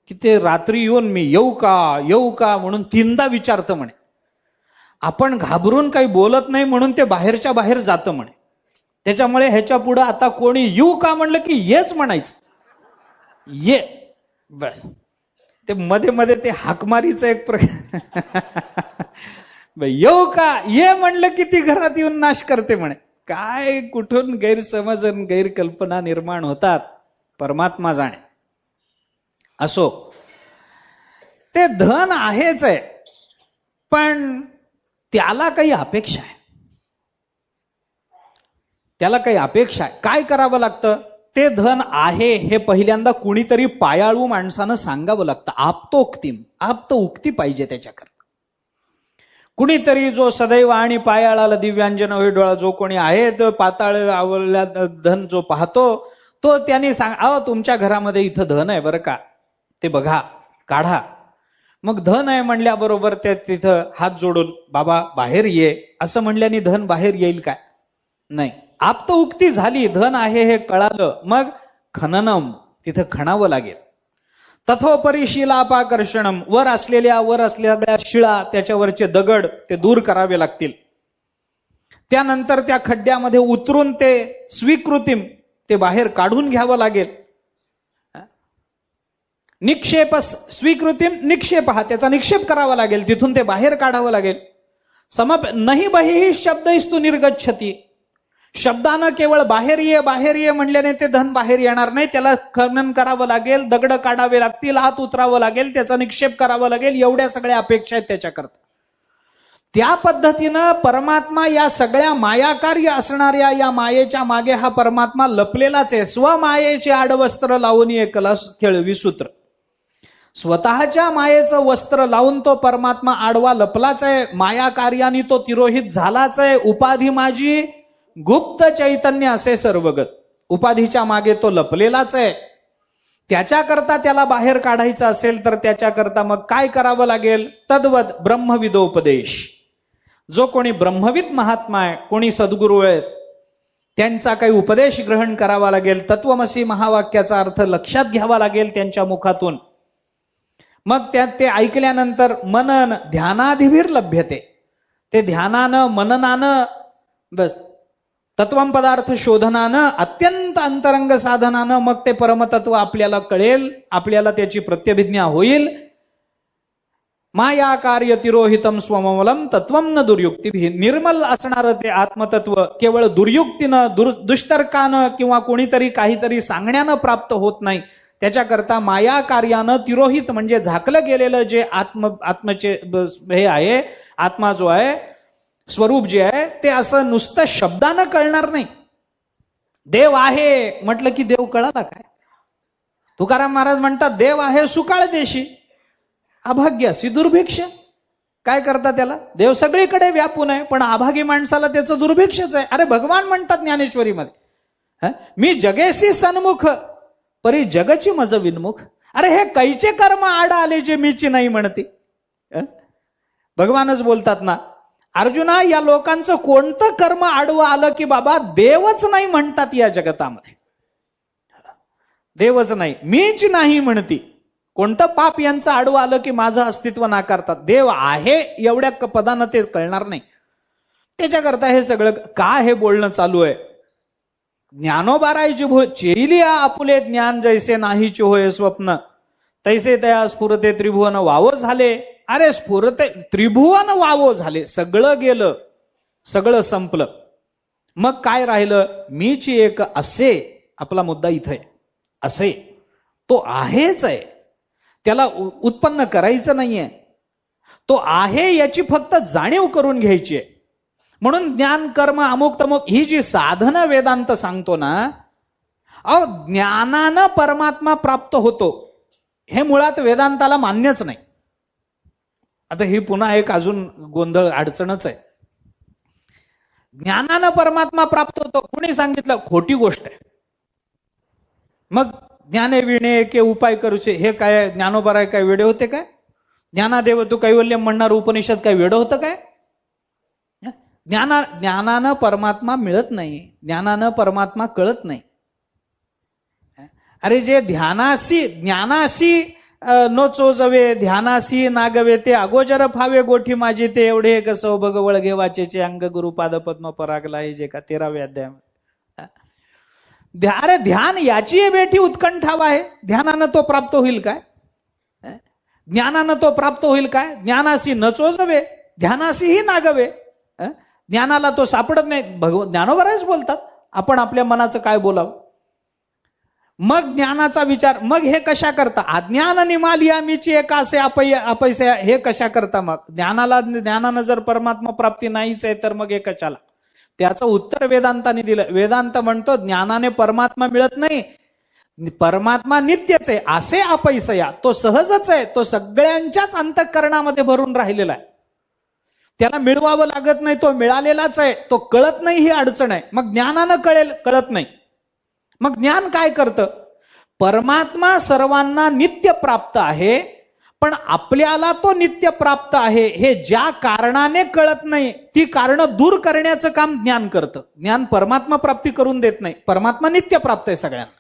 की ते रात्री येऊन मी येऊ का म्हणून 3दा विचारतं म्हणे. आपण घाबरून काही बोलत नाही म्हणून ते बाहेरच्या बाहेर जातं म्हणे. त्याच्यामुळे ह्याच्या पुढे आता कोणी येऊ का म्हणलं की येच म्हणायचं, ये बस. ते मध्ये मध्ये ते हाकमारीचं एक प्रकार येऊ का ये म्हणलं की ती घरात येऊन नाश करते म्हणे. काय कुठून गैरसमज आणि गैरकल्पना निर्माण होतात, परमात्मा जाणे. असो, ते धन आहेच आहे, पण त्याला काही अपेक्षा आहे. त्याला काही अपेक्षा आहे. काय करावं लागतं? ते धन आहे हे पहिल्यांदा कुणीतरी पायाळू माणसानं सांगावं लागतं. आप्तोक्तिम, आप्त उक्ती पाहिजे त्याच्याकरता. कुणीतरी जो सदैव आणि पायाळाला दिव्यांजन होई डोळा जो कोणी आहे, तो पाताळ आवल्या धन जो पाहतो, तो त्यांनी अहो तुमच्या घरामध्ये इथं धन आहे बरं का, ते बघा, काढा. मग धन आहे म्हणल्याबरोबर ते तिथं हात जोडून बाबा बाहेर ये असं म्हणल्याने धन बाहेर येईल काय? नाही. आप्त उक्ती झाली, धन आहे हे कळालं, मग खननम, तिथं खणावं लागेल. तथोपरी शिलापाकर्षणम, वर असलेल्या शिळा, त्याच्यावरचे दगड ते दूर करावे लागतील. त्यानंतर त्या खड्ड्यामध्ये उतरून ते स्वीकृतिम, ते बाहेर काढून घ्यावं लागेल. निक्षेप स्वीकृतिम निक्षेप, हा त्याचा निक्षेप करावा लागेल, तिथून ते बाहेर काढावं लागेल. समप नाही बहिः शब्दैस्तु निर्गच्छति, शब्दानं केवळ बाहेर ये म्हणल्याने ते धन बाहेर येणार नाही. त्याला खनन करावं लागेल, दगड काढावे लागतील, आत उतरावं लागेल, त्याचा निक्षेप करावा लागेल. एवढ्या सगळ्या अपेक्षा आहेत त्याच्याकरता. त्या पद्धतीनं परमात्मा या सगळ्या मायाकार्य असणाऱ्या या मायेच्या मागे हा परमात्मा लपलेलाच आहे. स्वमायेचे आडवस्त्र लावून एकला खेळवी सूत्र. स्वतःच्या मायेचं वस्त्र लावून तो परमात्मा आडवा लपलाच आहे. माया कार्याने तो तिरोहित झालाच आहे. उपाधी माझी गुप्त चैतन्य असे सर्वगत. उपाधीच्या मागे तो लपलेलाच आहे. त्याच्याकरता त्याला बाहेर काढायचं असेल तर त्याच्याकरता मग काय करावं लागेल? तद्वत ब्रह्मविदोपदेश. जो कोणी ब्रह्मविद महात्मा आहे, कोणी सद्गुरू आहेत, त्यांचा काही उपदेश ग्रहण करावा लागेल. तत्वमसी महावाक्याचा अर्थ लक्षात घ्यावा लागेल त्यांच्या मुखातून. मग त्यात ते ऐकल्यानंतर मनन ध्यानाधिभीर लभ्यते. ते ध्यानानं मननानं बस तत्वम पदार्थ शोधनानं अत्यंत अंतरंग साधनानं मग ते परमतत्व आपल्याला कळेल, आपल्याला त्याची प्रत्यभिज्ञा होईल. माया कार्य तिरोहितम स्वममलम तत्वम न दुर्युक्ती. निर्मल असणारं ते आत्मतत्व केवळ दुर्युक्तीनं दुष्तर्कानं किंवा कोणीतरी काहीतरी सांगण्यानं प्राप्त होत नाही. त्याच्याकरता माया कार्यानं तिरोहित म्हणजे झाकलं गेलेलं जे आत्मचे हे आहे, आत्मा जो आहे, स्वरूप जे आहे, ते असं नुसतं शब्दानं कळणार नाही. देव आहे म्हटलं की देव कळाला काय? तुकाराम महाराज म्हणतात देव आहे सुकाळ देशी, अभाग्यासी दुर्भिक्ष. काय करता त्याला? देव सगळीकडे व्यापून आहे, पण अभागी माणसाला त्याचं दुर्भिक्षच आहे. अरे भगवान म्हणतात ज्ञानेश्वरीमध्ये, मी जगेशी सन्मुख परी जगची मज विनमुख. अरे हे कैचे कर्म आड आले जे मीची नाही म्हणते. भगवानच बोलतात ना, अर्जुना या लोकांचं कोणतं कर्म आडवं आलं की बाबा देवच नाही म्हणतात या जगतामध्ये. देवच नाही, मीच नाही म्हणती. कोणतं पाप यांचं आडवं आलं की माझं अस्तित्व नाकारतात. देव आहे एवढ्या पदानं ते कळणार नाही. त्याच्याकरता हे सगळं का हे बोलणं चालू आहे? ज्ञानोबारायची भो चेलिया आपुले ज्ञान जैसे नाहीचे होय स्वप्न तैसे तया स्फुरते त्रिभुवन वावो झाले. अरे स्फुरते त्रिभुवन वावो झाले, सगळं गेलं, सगळं संपलं. मग काय राहिलं? मीची एक असे. आपला मुद्दा इथे आहे. असे तो आहेच आहे, त्याला उत्पन्न करायचं नाहीये. तो आहे याची फक्त जाणीव करून घ्यायची आहे. म्हणून ज्ञान कर्म अमुक तमुक ही जी साधनं वेदांत सांगतो ना, अहो ज्ञानानं परमात्मा प्राप्त होतो हे मुळात वेदांताला मान्यच नाही. आता ही पुन्हा एक अजून गोंधळ अडचणच आहे. ज्ञानानं परमात्मा प्राप्त होतो कुणी सांगितलं? खोटी गोष्ट आहे. मग ज्ञाने विणे के उपाय करूचे हे काय? ज्ञानोबराय काय वेडे होते काय? ज्ञानादेव तू कैवल्यम म्हणणार उपनिषद काय वेडं होतं काय? ज्ञानानं परमात्मा मिळत नाही, ज्ञानानं परमात्मा कळत नाही. अरे जे ज्ञानाशी नो चोजवे ध्यानासी नागवे ते अगोजर फावे गोठी माझी ते एवढे कसं बघ वळगे वाचेचे अंग गुरुपाद पद्म परागला हे जे का 13व्या अध्यायामध्ये. अरे ध्यान याची बेठी उत्कंठावा आहे. ध्यानानं तो प्राप्त होईल काय? ज्ञानानं तो प्राप्त होईल काय? ज्ञानाशी न चोजवे ध्यानाशीही नागवे. ज्ञानाला तो सापडत नाही. ज्ञानोबरायच बोलतात आपण आपल्या मनाचं काय बोलावं. मग ज्ञानाचा विचार. मग हे कशा करता? अज्ञान निमालिया मीची एक असे अपैसे हे कशा करता? मग ज्ञानानं जर परमात्मा प्राप्ती नाहीच आहे तर मग हे कशाला? त्याचं उत्तर वेदांताने दिलं. वेदांत म्हणतो ज्ञानाने परमात्मा मिळत नाही, परमात्मा नित्यच आहे. असे अपैसया तो सहजच आहे, तो सगळ्यांच्याच अंतःकरणामध्ये भरून राहिलेला आहे. त्याला मिळवावं लागत नाही, तो मिळालेलाच आहे. तो कळत नाही ही अडचण आहे. मग ज्ञानानं कळेल, कळत नाही. मग ज्ञान काय करतं? परमात्मा सर्वांना नित्य प्राप्त आहे, पण आपल्याला तो नित्य प्राप्त आहे हे ज्या कारणाने कळत नाही ती कारणं दूर करण्याचं काम ज्ञान करतं. ज्ञान परमात्मा प्राप्ती करून देत नाही. परमात्मा नित्य प्राप्त आहे सगळ्यांना.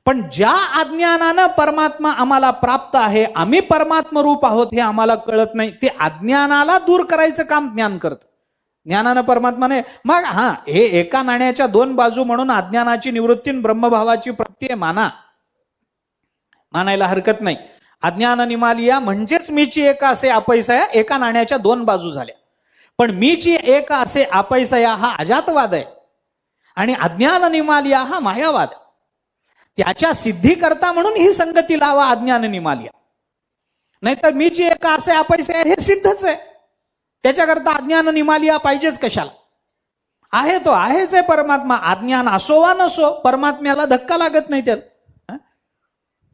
पण ज्या अज्ञानानं परमात्मा आम्हाला प्राप्त आहे, आम्ही परमात्म रूप आहोत हे आम्हाला कळत नाही, ते अज्ञानाला दूर करायचं काम ज्ञान करतं. ज्ञानानं परमात्माने. मग हे एका नाण्याच्या दोन बाजू म्हणून अज्ञानाची निवृत्ती ब्रह्मभावाची प्राप्ती आहे मानायला हरकत नाही. अज्ञान निमालिया म्हणजेच मीची एक असे अपैसया. एका नाण्याच्या दोन बाजू झाल्या. पण मीची एक असे अपैसया हा अजातवाद आहे. आणि अज्ञान निमालिया हा मायावाद. त्याच्या सिद्धी करता म्हणून ही संगती लावा अज्ञान निमालिया. नाहीतर मी जे एका असे अपैसे आहे हे सिद्धच आहे. त्याच्याकरता अज्ञान निमालिया पाहिजेच कशाला. आहे तो आहेच आहे परमात्मा. अज्ञान असो वा नसो परमात्म्याला धक्का लागत नाही त्यात.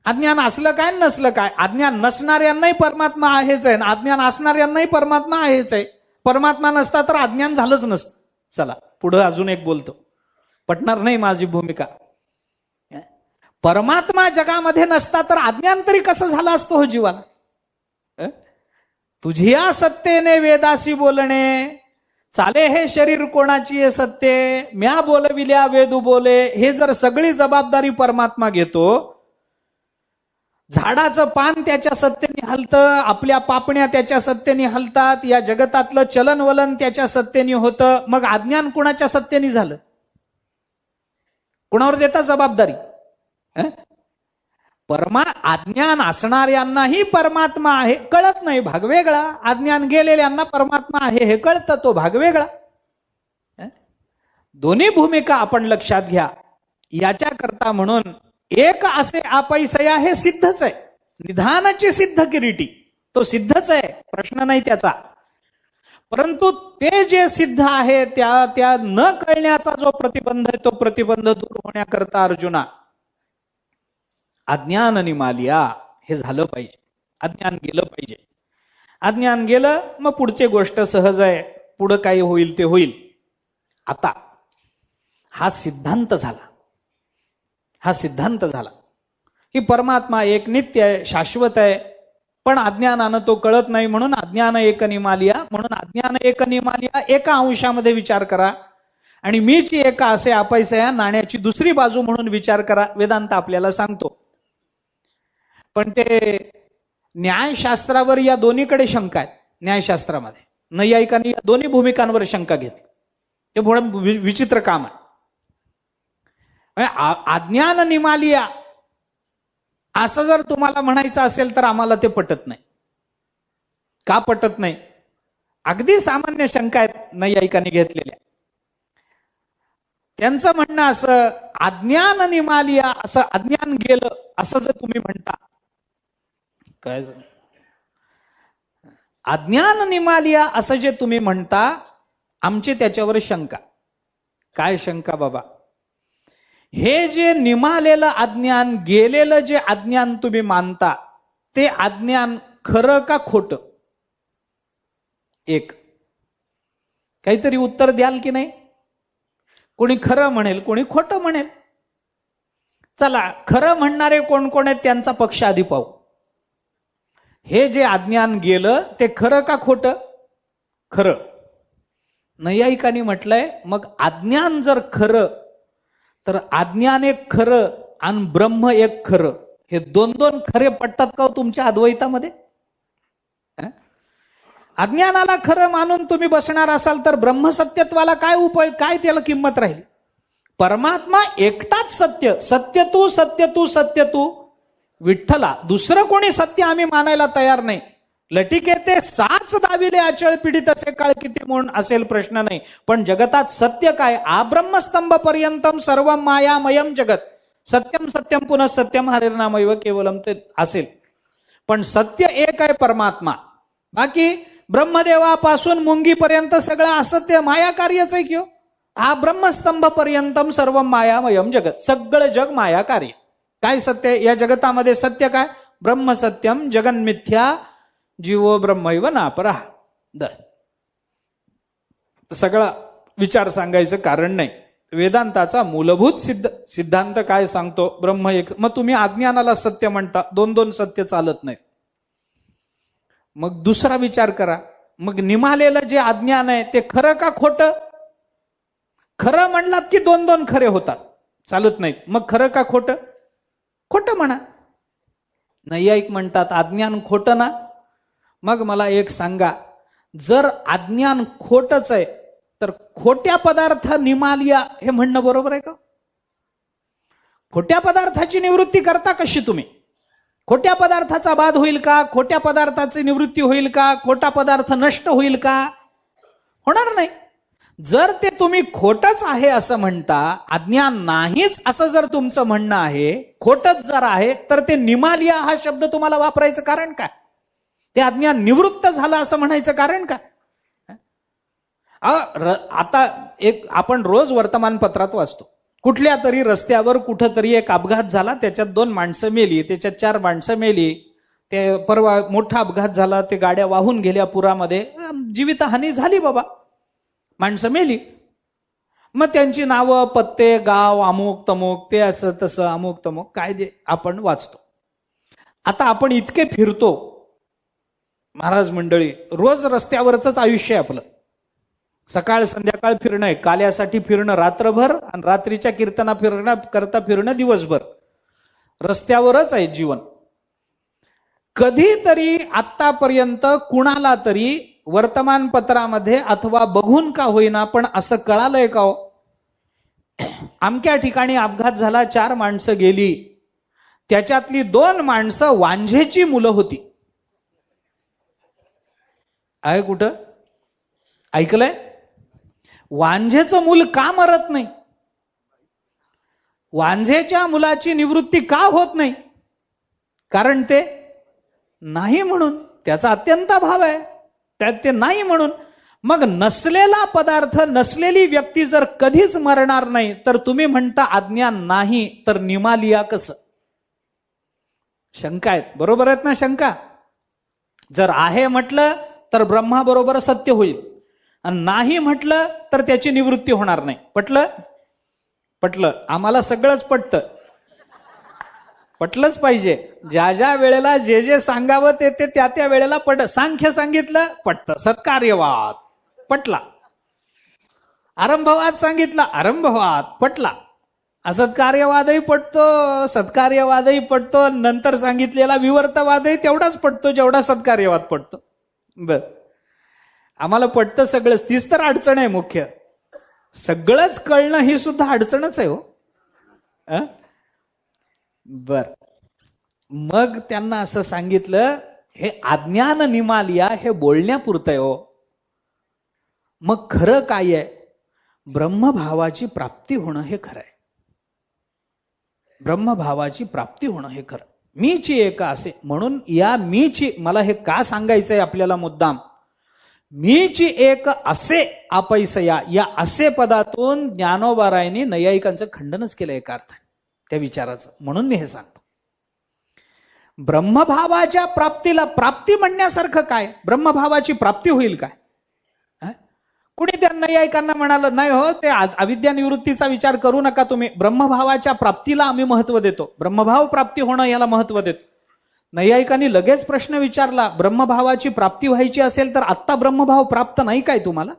अज्ञान असलं काय नसलं काय. अज्ञान नसणाऱ्यांनाही परमात्मा आहेच आहे, अज्ञान असणाऱ्यांनाही परमात्मा आहेच आहे. परमात्मा नसता तर अज्ञान झालंच नसतं. चला पुढे अजून एक बोलतो, पटणार नाही माझी भूमिका. परमात्मा जगामध्ये नसता तर अज्ञान तरी कसं झालं असतं हो जीवाला. तुझिया सत्तेने वेदासी बोलणे, चाले हे शरीर कोणाची सत्ते, म्या बोलविल्या वेदू बोले. हे जर सगळी जबाबदारी परमात्मा घेतो, झाडाचं पान त्याच्या सत्तेने हलतं, आपल्या पापण्या त्याच्या सत्तेने हलतात, या जगतातलं चलनवलन त्याच्या सत्तेने होतं, मग अज्ञान कुणाच्या सत्तेने झालं. कुणावर देता जबाबदारी. अज्ञान असणाऱ्यांनाही परमात्मा आहे कळत नाही, भाग वेगळा. अज्ञान गेलेल्यांना परमात्मा आहे हे कळतं, तो भाग वेगळा. दोन्ही भूमिका आपण लक्षात घ्या. याच्या करता म्हणून एक असे अपैसया हे सिद्धच आहे. निधानाची सिद्ध किरीटी तो सिद्धच आहे, प्रश्न नाही त्याचा. परंतु ते जे सिद्ध आहे त्या न कळण्याचा जो प्रतिबंध आहे, तो प्रतिबंध दूर होण्याकरता अर्जुना अज्ञान निमालिया हे झालं पाहिजे. अज्ञान गेलं पाहिजे. अज्ञान गेलं मग पुढची गोष्ट सहज आहे, पुढं काही होईल ते होईल. आता हा सिद्धांत झाला. हा सिद्धांत झाला की परमात्मा एक नित्य आहे, शाश्वत आहे, पण अज्ञानानं तो कळत नाही. म्हणून अज्ञान एक निमालिया. म्हणून अज्ञान एक निमालिया एका अंशामध्ये विचार करा, आणि मीची एका असे अपैसे या नाण्याची दुसरी बाजू म्हणून विचार करा. वेदांत आपल्याला सांगतो. पण ते न्यायशास्त्रावर या दोन्हीकडे शंका आहेत. न्यायशास्त्रामध्ये नैयायिकांनी या दोन्ही भूमिकांवर शंका घेतली. ते थोडं विचित्र काम आहे. अज्ञान निमालिया असं जर तुम्हाला म्हणायचं असेल तर आम्हाला ते पटत नाही. का पटत नाही? अगदी सामान्य शंका आहेत नैयायिकांनी घेतलेल्या. त्यांचं म्हणणं असं, अज्ञान निमालिया असं अज्ञान गेलं असं जर तुम्ही म्हणता, काय अज्ञान निमालिया असं जे तुम्ही म्हणता, आमची त्याच्यावर शंका. काय शंका बाबा? हे जे निमालेलं अज्ञान, गेलेलं जे अज्ञान तुम्ही मानता, ते अज्ञान खरं का खोटं? एक काहीतरी उत्तर द्याल की नाही? कोणी खरं म्हणेल, कोणी खोटं म्हणेल. चला खरं म्हणणारे कोण कोण आहेत त्यांचा पक्ष आधी पाहू. हे जे अज्ञान गेलं ते खरं का खोटं? खरं. नैयायिकांनी म्हटलंय मग अज्ञान जर खरं, तर अज्ञान एक खरं आणि ब्रह्म एक खरं, हे दोन दोन खरे पडतात का तुमच्या अद्वैतामध्ये? अज्ञानाला खरं मानून तुम्ही बसणार असाल तर ब्रह्मसत्यत्वाला काय उपयोग, काय त्याला किंमत राहील? परमात्मा एकटाच सत्य. सत्य तू सत्य तू सत्य तू विठ्ठला. दुसरं कोणी सत्य आम्ही मानायला तयार नाही. लटिके ते साच दाविले अचळ पीडित असे काळ किती म्हणून असेल प्रश्न नाही. पण जगतात सत्य काय? आब्रह्मस्तंभ पर्यंतम सर्व मायामयम जगत सत्यम सत्यम पुनः सत्यम हरिर्नामैव केवलम ते असेल. पण सत्य एक आहे परमात्मा. बाकी ब्रह्मदेवापासून मुंगीपर्यंत सगळं असत्य माया कार्यच आहे. किंवा हा ब्रह्मस्तंभ पर्यंतम सर्व मायामयम जगत, सगळं जग माया कार्य. काय सत्य या जगतामध्ये? सत्य काय? ब्रह्म सत्यम जगन्मिथ्या जीवो ब्रह्मैव नापरा. सगळा विचार सांगायचं कारण नाही. वेदांताचा मूलभूत सिद्धांत काय सांगतो? ब्रह्म एक. मग तुम्ही अज्ञानाला सत्य म्हणता, दोन दोन सत्य चालत नाहीत. मग दुसरा विचार करा. मग निमालेलं जे अज्ञान आहे ते खरं का खोटं? खरं म्हणलात की दोन दोन खरे होतात, चालत नाहीत. मग खरं का खोटं? खोटं म्हणा. नैयायिक म्हणतात अज्ञान खोटं ना. मग मला एक सांगा, जर अज्ञान खोटच आहे तर खोट्या पदार्थ निमालिया हे म्हणणं बरोबर आहे का? खोट्या पदार्थाची निवृत्ती करता कशी तुम्ही? खोट्या पदार्थाचा बाध होईल का? खोट्या पदार्थाची निवृत्ती होईल का? खोटा पदार्थ नष्ट होईल का? होणार नाही. जर ते तुम्ही खोटच आहे असं म्हणता, अज्ञान नाहीच असं जर तुमचं म्हणणं आहे, खोटच जर आहे, तर ते निमालिया हा शब्द तुम्हाला वापरायचं कारण काय? ते अज्ञान निवृत्त झालं असं म्हणायचं कारण काय? आता एक आपण रोज वर्तमानपत्रात वाचतो, कुठल्या तरी रस्त्यावर कुठंतरी एक अपघात झाला, त्याच्यात 2 माणसं मेली, त्याच्यात 4 माणसं मेली, ते परवा मोठा अपघात झाला, ते गाड्या वाहून गेल्या पुरामध्ये, जीवितहानी झाली बाबा, माणसं मेली. मग त्यांची नावं, पत्ते, गाव, अमुक तमुक, ते असं तसं अमुक तमुक काय जे आपण वाचतो. आता आपण इतके फिरतो महाराज मंडळी, रोज रस्त्यावरच आयुष्य आहे आपलं, सकाळ संध्याकाळ फिरणं आहे, काल्यासाठी फिरणं रात्रभर आणि रात्रीच्या कीर्तना करता फिरणं दिवसभर, रस्त्यावरच आहे जीवन. कधीतरी आतापर्यंत कुणाला तरी वर्तमानपत्रामध्ये अथवा बघून का होईना पण असं कळालंय का हो, अमक्या ठिकाणी अपघात झाला, 4 माणसं गेली, त्याच्यातली 2 माणसं वांझेची मुलं होती? आहे कुठं ऐकलंय? वांझेचं मूल का मरत नाही? वांझेच्या मुलाची निवृत्ती का होत नाही? कारण ते नाही म्हणून, त्याचा अत्यंत अभाव आहे, त्यात ते नाही म्हणून. मग नसलेला पदार्थ, नसलेली व्यक्ती जर कधीच मरणार नाही, तर तुम्ही म्हणता अज्ञान नाही, तर निमालिया कसं? शंका आहेत, बरोबर आहेत ना शंका? जर आहे म्हटलं तर ब्रह्माबरोबर सत्य होईल, आणि नाही म्हटलं तर त्याची निवृत्ती होणार नाही. पटलं? पटलं. आम्हाला सगळंच पटतं, पटलंच पाहिजे. ज्या ज्या वेळेला जे जे सांगावं ते ते त्या त्या वेळेला पट. सांख्य सांगितलं पटतं, सत्कार्यवाद पटला. आरंभवाद सांगितला, आरंभवाद पटला. असत्कार्यवादही पटतो, सत्कार्यवादही पटतो. नंतर सांगितलेला विवर्तवादही तेवढाच पटतो जेवढा सत्कार्यवाद पटतो. बर, आम्हाला पटतं सगळंच. तीच तर अडचण आहे मुख्य. सगळंच कळणं ही सुद्धा अडचणच आहे हो. बर, मग त्यांना असं सांगितलं, हे अज्ञान निमालिया हे बोलण्यापुरतं आहे हो. मग खरं काय आहे? ब्रह्मभावाची प्राप्ती होणं हे खरं आहे. ब्रह्मभावाची प्राप्ती होणं हे खरं. मीची एक असे म्हणून, या मीची, मला हे का सांगायचंय आपल्याला मुद्दाम, मीची एक असे आपैसया, या असे पदातून ज्ञानोबारायांनी नैयायिकांचं खंडनच केलं एका अर्थाने त्या विचाराचं. म्हणून मी हे सांगतो, ब्रह्मभावाच्या प्राप्तीला, प्राप्ती म्हणण्यासारखं काय? ब्रह्मभावाची प्राप्ती होईल काय? कुणी त्या नैयायिकांना म्हणालं, नाही हो, ते अविद्या निवृत्तीचा विचार करू नका तुम्ही, ब्रह्मभावाच्या प्राप्तीला आम्ही महत्व देतो, ब्रह्मभाव प्राप्ती होणं याला महत्व देतो. नैयायिकांनी लगेच प्रश्न विचारला, ब्रह्मभावाची प्राप्ती व्हायची असेल तर आत्ता ब्रह्मभाव प्राप्त नाही काय तुम्हाला?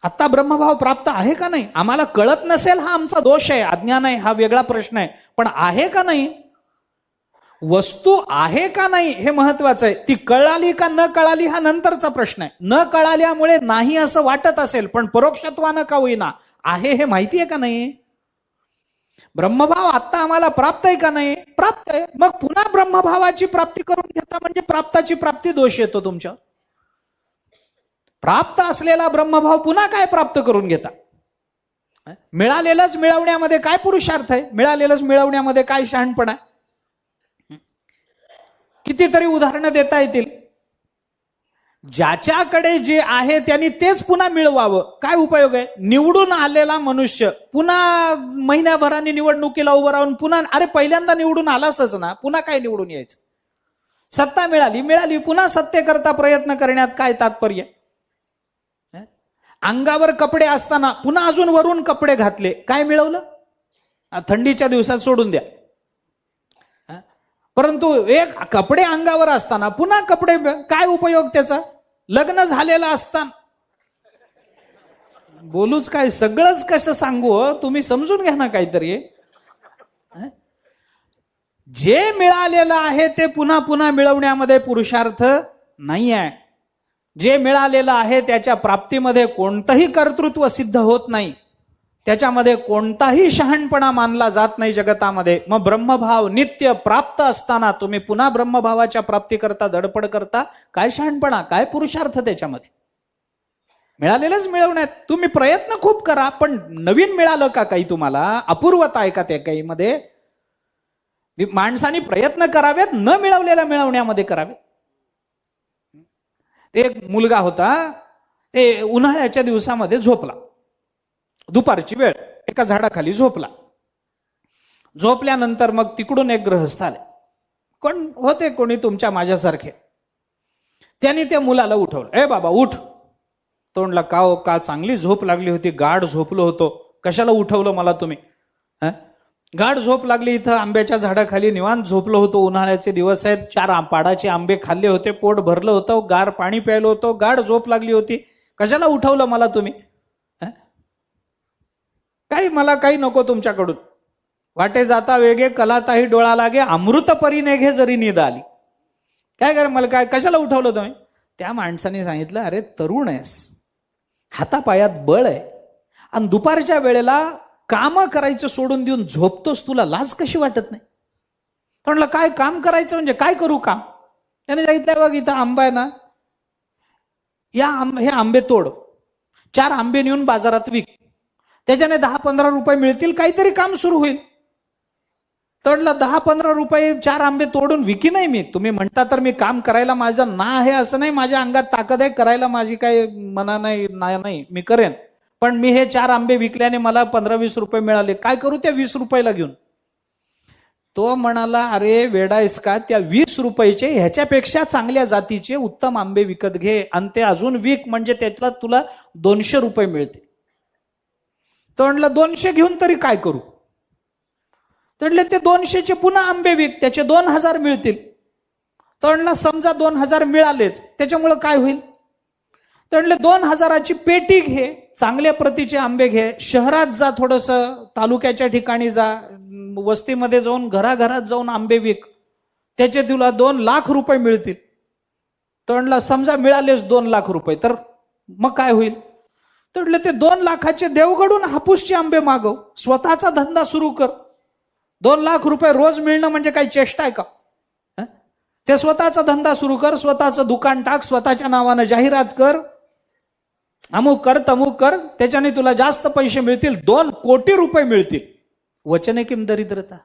आत्ता ब्रह्मभाव प्राप्त आहे का नाही? आम्हाला कळत नसेल हा आमचा दोष आहे, अज्ञान आहे, हा वेगळा प्रश्न आहे, पण आहे का नाही? वस्तू आहे का नाही हे महत्वाचं आहे. ती कळाली का न कळाली हा नंतरचा प्रश्न आहे. न कळाल्यामुळे नाही असं वाटत असेल, पण परोक्षत्वानं का होईना आहे हे माहिती आहे का नाही? ब्रह्मभाव आता आम्हाला प्राप्त आहे का नाही? प्राप्त आहे. मग पुन्हा ब्रह्मभावाची प्राप्ती करून घेता म्हणजे प्राप्ताची प्राप्ती दोष येतो तुमच्या. प्राप्त असलेला ब्रह्मभाव पुन्हा काय प्राप्त करून घेता? मिळालेलंच मिळवण्यामध्ये काय पुरुषार्थ आहे? मिळालेलंच मिळवण्यामध्ये काय शहाणपणा आहे? कितीतरी उदाहरणं देता येतील. ज्याच्याकडे जे आहे त्यांनी तेच पुन्हा मिळवावं, काय उपयोग आहे? निवडून आलेला मनुष्य पुन्हा महिन्याभराने निवडणुकीला उभं राहून पुन्हा, अरे पहिल्यांदा निवडून आलासच ना, पुन्हा काय निवडून यायचं? सत्ता मिळाली, पुन्हा सत्तेकरता प्रयत्न करण्यात काय तात्पर्य? अंगावर कपडे असताना पुन्हा अजून वरून कपडे घातले, काय मिळवलं? थंडीच्या दिवसात सोडून द्या. परंतु एक कपडे अंगावर असताना पुन्हा कपडे, काय उपयोग त्याचा? लग्न झालेलं असताना, बोलूच काय, सगळंच कसं सांगू तुम्ही, समजून घ्या ना काहीतरी. जे मिळालेलं आहे ते पुन्हा पुन्हा मिळवण्यामध्ये पुरुषार्थ नाही आहे. जे मिळालेलं आहे त्याच्या प्राप्तीमध्ये कोणतंही कर्तृत्व सिद्ध होत नाही, त्याच्यामध्ये कोणताही शहाणपणा मानला जात नाही जगतामध्ये. मग ब्रह्मभाव नित्य प्राप्त असताना तुम्ही पुन्हा ब्रह्मभावाच्या प्राप्ती करता धडपड करता, काय शहाणपणा, काय पुरुषार्थ त्याच्यामध्ये? मिळालेलंच मिळवण्यात तुम्ही प्रयत्न खूप करा, पण नवीन मिळालं का काही तुम्हाला? अपूर्वता आहे का त्या काही मध्ये? माणसाने प्रयत्न करावेत, न मिळवलेल्या मिळवण्यामध्ये करावेत. एक मुलगा होता, ते उन्हाळ्याच्या दिवसामध्ये झोपला, दुपारची वेळ एका झाडाखाली झोपला. झोपल्यानंतर मग तिकडून एक गृहस्थ आले, कोण होते कोणी तुमच्या माझ्यासारखे. त्यांनी त्या मुलाला उठवलं, ए बाबा उठ. तो म्हणला, का हो, का चांगली झोप लागली होती, गाढ झोपलो होतो, कशाला उठवलं मला तुम्ही? गाढ झोप लागली, इथं आंब्याच्या झाडाखाली निवांत झोपलो होतो, उन्हाळ्याचे दिवस आहेत, 4 पाडाचे आंबे खाल्ले होते, पोट भरलं होतं, गार पाणी प्यायलो होतो, गाढ झोप लागली होती, कशाला उठवलं मला तुम्ही? काही मला काही नको तुमच्याकडून. वाटे जाता वेगे कलाताही डोळा लागे, अमृत परी नेघे जरी नीद आली. काय कर मला, काय कशाला उठवलं तुम्ही? त्या माणसाने सांगितलं, अरे तरुण आहेस, हातापायात बळ आहे, आणि दुपारच्या वेळेला काम करायचं सोडून देऊन झोपतोस, तुला लाज कशी वाटत नाही? म्हणलं, काय काम करायचं म्हणजे काय करू काम? त्याने सांगितलं, बघ इथं आंबा आहे ना, हे आंबे तोड, 4 आंबे नेऊन बाजारात विक, त्याच्याने 10-15 रुपये मिळतील, काहीतरी काम सुरू होईल. तडला 10-15 रुपये 4 आंबे तोडून विकी नाही मी. तुम्ही म्हणता तर मी काम करायला माझं ना आहे असं नाही, माझ्या अंगात ताकद आहे, करायला माझी काही मना नाही, मी करेन. पण मी हे 4 आंबे विकल्याने मला 15-20 रुपये मिळाले, काय करू त्या 20 रुपयाला घेऊन? तो म्हणाला, अरे वेडायस का, त्या 20 रुपयाचे ह्याच्यापेक्षा चांगल्या जातीचे उत्तम आंबे विकत घे आणि ते अजून विक, म्हणजे त्यातला तुला 200 रुपये मिळते. तो म्हणला, 200 घेऊन तरी काय करू? तर ते 200चे पुन्हा आंबे विक, त्याचे 2000 मिळतील. तर समजा 2000 मिळालेच, त्याच्यामुळे काय होईल? तर 2000ची पेटी घे, चांगल्या प्रतीचे आंबे घे, शहरात जा, थोडस तालुक्याच्या ठिकाणी जा, वस्तीमध्ये जाऊन घराघरात जाऊन आंबे विक, त्याचे तुला 2 लाख रुपये मिळतील. तर समजा मिळालेच 2 लाख रुपये, तर मग काय होईल? तर ते 2 लाखाचे देवगडून हापूसचे आंबे मागव, स्वतःचा धंदा सुरू कर. 2 लाख रुपये रोज मिळणं म्हणजे काही चेष्टा आहे का? ते स्वतःचा धंदा सुरू कर, स्वतःचं दुकान टाक, स्वतःच्या नावानं जाहिरात कर, अमुक कर तमुक कर, त्याच्याने तुला जास्त पैसे मिळतील, 2 कोटी रुपये मिळतील. वचने किम दरिद्रता.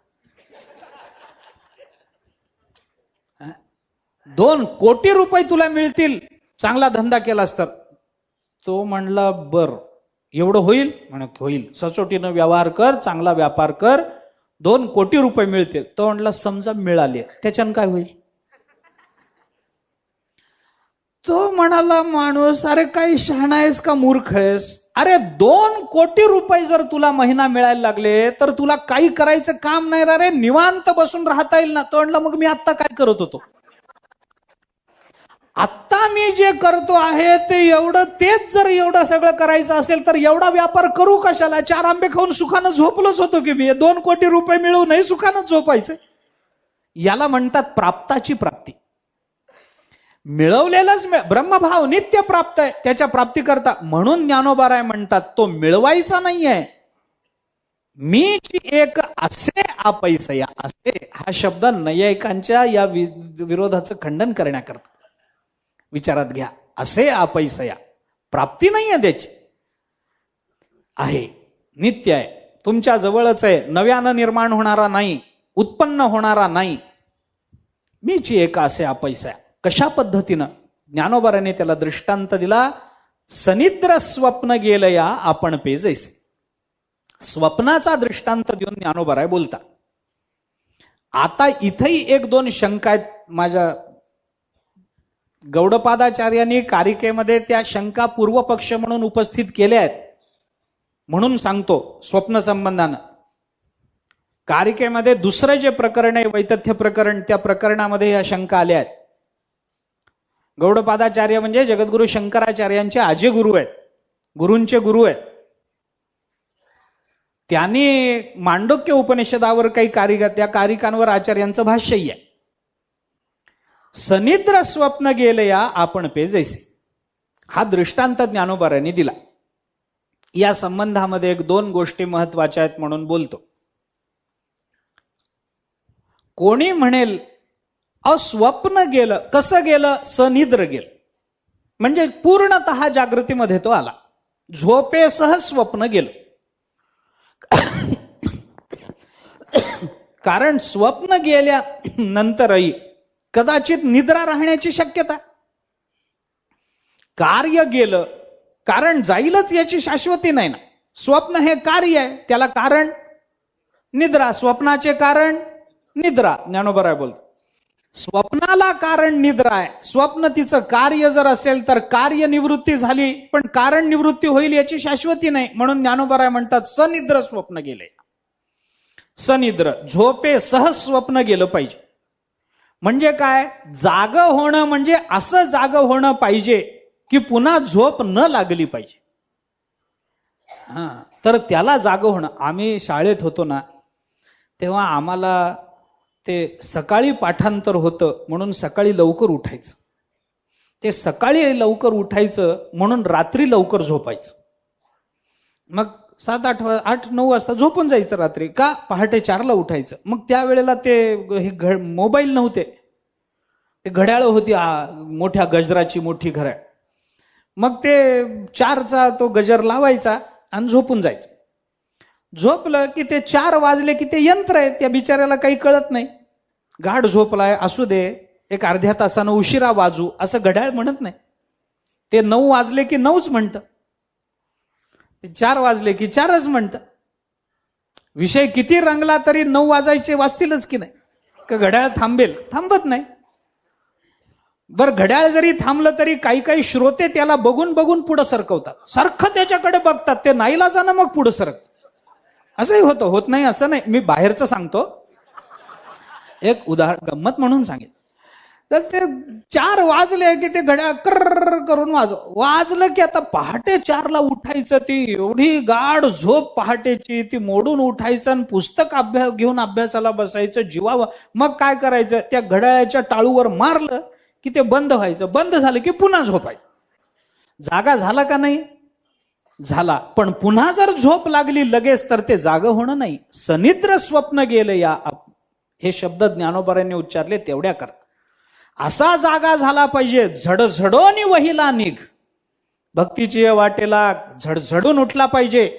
2 कोटी रुपये तुला मिळतील चांगला धंदा केलास तर. तो म्हणला, बर एवढं होईल? म्हणे होईल, सचोटीनं व्यवहार कर, चांगला व्यापार कर, 2 कोटी रुपये मिळतील. तो म्हणला, समजा मिळाले, त्याच्यानं काय होईल? तो म्हणाला माणूस, अरे काही शहाणा आहेस का मूर्ख आहेस? अरे 2 कोटी रुपये जर तुला महिना मिळायला लागले तर तुला काही करायचं काम नाही रे, निवांत बसून राहता येईल ना. तो म्हणला, मग मी आत्ता काय करत होतो? आत्ता मी जे करतो आहे ते एवढं, तेच जर एवढं सगळं करायचं असेल तर एवढा व्यापार करू कशाला? 4 आंबे खाऊन सुखानं झोपलोच होतो की मी. 2 कोटी रुपये मिळूनही सुखानं झोपायचं. याला म्हणतात प्राप्ताची प्राप्ती. मिळवलेलाच ब्रह्मभाव नित्य प्राप्त आहे, त्याच्या प्राप्ती करता. म्हणून ज्ञानोबाराय म्हणतात, तो मिळवायचा नाहीये. मीची एक असे अपैसया, असे हा शब्द नैयायिकांच्या या विरोधाचं खंडन करण्याकरता विचारात घ्या. असे अपैसया, प्राप्ती नाहीये त्याची, आहे नित्य आहे, तुमच्या जवळच आहे, नव्यानं निर्माण होणारा नाही, उत्पन्न होणारा नाही. मीची एक असे अपैसया. कशा पद्धतीनं? ज्ञानोबाराने त्याला दृष्टांत दिला, सनिद्र स्वप्न गेलया आपण पेजैसे. स्वप्नाचा दृष्टांत देऊन ज्ञानोबाराय बोलता. आता इथेही 1-2 शंका आहेत माझ्या. गौडपादाचार्यांनी कारिकेमध्ये त्या शंका पूर्वपक्ष म्हणून उपस्थित केल्या आहेत, म्हणून सांगतो. स्वप्न संबंधानं कारिकेमध्ये दुसरं जे प्रकरण आहे, वैतथ्य प्रकरण, त्या प्रकरणामध्ये या शंका आल्या आहेत. गौडपादाचार्य म्हणजे जगद्गुरु शंकराचार्यांचे आजे गुरु आहेत, गुरूंचे गुरु आहेत. त्यांनी मांडोक्य उपनिषदावर काही कारिका, त्या कारिकांवर आचार्यांचं भाष्यही आहे. सनिद्र स्वप्न गेलया आपण पेजैसे, हा दृष्टांत ज्ञानोबारांनी दिला. या संबंधामध्ये 1-2 गोष्टी महत्वाच्या आहेत म्हणून बोलतो. कोणी म्हणेल अस्वप्न गेलं, कसं गेलं? सनिद्र गेलं. म्हणजे पूर्णतः जागृतीमध्ये तो आला. झोपेसह स्वप्न गेलं. कारण स्वप्न गेल्यानंतरही कदाचित निद्रा राहण्याची शक्यता. कार्य गेलं, कारण जाईलच याची शाश्वती नाही ना. स्वप्न हे कार्य आहे, त्याला कारण निद्रा. स्वप्नाचे कारण निद्रा. ज्ञानोबा बोलतो स्वप्नाला कारण निद्रा आहे. स्वप्न तिचं कार्य जर असेल तर कार्य निवृत्ती झाली, पण कारण निवृत्ती होईल याची शाश्वती नाही. म्हणून ज्ञानोबा म्हणतात सनिद्र स्वप्न गेले. सनिद्र झोपेसह स्वप्न गेलं पाहिजे. म्हणजे काय? जाग होणं म्हणजे असं जाग होणं पाहिजे की पुन्हा झोप न लागली पाहिजे. तर त्याला जाग होणं. आम्ही शाळेत होतो ना, तेव्हा आम्हाला ते सकाळी पाठांतर होतं म्हणून सकाळी लवकर उठायचं. ते सकाळी लवकर उठायचं म्हणून रात्री लवकर झोपायचं. मग 7-8-9 वाजता झोपून जायचं रात्री. का? पहाटे 4ला उठायचं. मग त्यावेळेला ते मोबाईल नव्हते, ते घड्याळ होती, मोठ्या गजराची मोठी घड्याळ. मग ते 4चा तो गजर लावायचा आणि झोपून जायचं. झोपलं की ते 4 वाजले की ते यंत्र आहे, त्या बिचाऱ्याला काही कळत नाही. गाढ झोपलाय असू दे, एक अर्ध्या तासानं उशिरा वाजू असं घड्याळ म्हणत नाही. ते 9 वाजले की 9च म्हणतं, 4 वाजले की 4च म्हणतं. विषय किती रंगला तरी 9 वाजायचे वाजतीलच की नाही? का घड्याळ थांबेल? थांबत नाही. बर घड्याळ जरी थांबलं तरी काही काही श्रोते त्याला बघून बघून पुढं सरकवतात, सारखं त्याच्याकडे बघतात, ते नाईलाजानं मग पुढं सरकतात. असंही होतं, होत नाही असं नाही. मी बाहेरचं सांगतो, एक उदाहरण गंमत म्हणून सांगेन. तर ते 4 वाजले की ते घड्याळ कर करून वाजलं की आता पहाटे 4ला उठायचं. ती एवढी गाढ झोप पहाटेची, ती मोडून उठायचं आणि पुस्तक घेऊन अभ्यासाला बसायचं जीवावर. मग काय करायचं? त्या घड्याळाच्या टाळूवर मारलं की ते बंद व्हायचं. बंद झालं की पुन्हा झोपायचं. जागा झाला का नाही? झाला. पण पुन्हा जर झोप लागली लगेच तर ते जाग होणं नाही. सनिद्र स्वप्न गेलं. हे शब्द ज्ञानोबांनी उच्चारले तेवढ्या करता. असा जागा झाला पाहिजे, झडझडोनी वहिला निघ. भक्तीची वाटेला झडझडून उठला पाहिजे.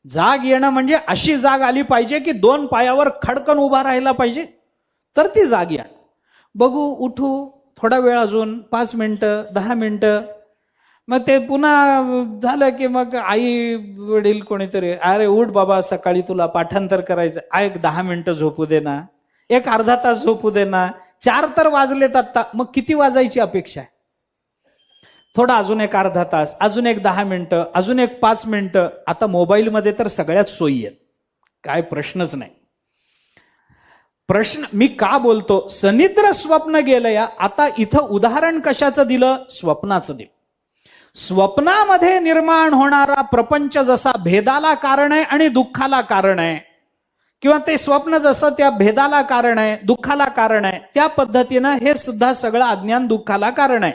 जाग येणं म्हणजे अशी जाग आली पाहिजे की 2 पायावर खडकन उभा राहिला पाहिजे, तर ती जाग या. बघू, उठू, थोडा वेळ अजून 5 मिनिटं 10 मिनिटं. मग ते पुन्हा झालं की मग आई वडील कोणीतरी, अरे उठ बाबा, सकाळी तुला पाठांतर करायचं, एक 10 मिनिटं झोपू दे ना, एक अर्धा तास झोपू दे ना. 4 तर वाजलेत आता, मग किती वाजायची अपेक्षा आहे? थोडा अजून एक अर्धा तास, अजून एक 10 मिनिटं, अजून एक 5 मिनिटं. आता मोबाईलमध्ये तर सगळ्यात सोयी आहेत, काय प्रश्नच नाही. प्रश्न मी का बोलतो? सनिद्र स्वप्न गेलं या. आता इथं उदाहरण कशाचं दिलं? स्वप्नाचं दिलं. स्वप्नामध्ये निर्माण होणारा प्रपंच जसा भेदाला कारण आहे आणि दुःखाला कारण आहे, किंवा ते स्वप्न जसं त्या भेदाला कारण आहे, दुःखाला कारण आहे, त्या पद्धतीनं हे सुद्धा सगळं अज्ञान दुःखाला कारण आहे.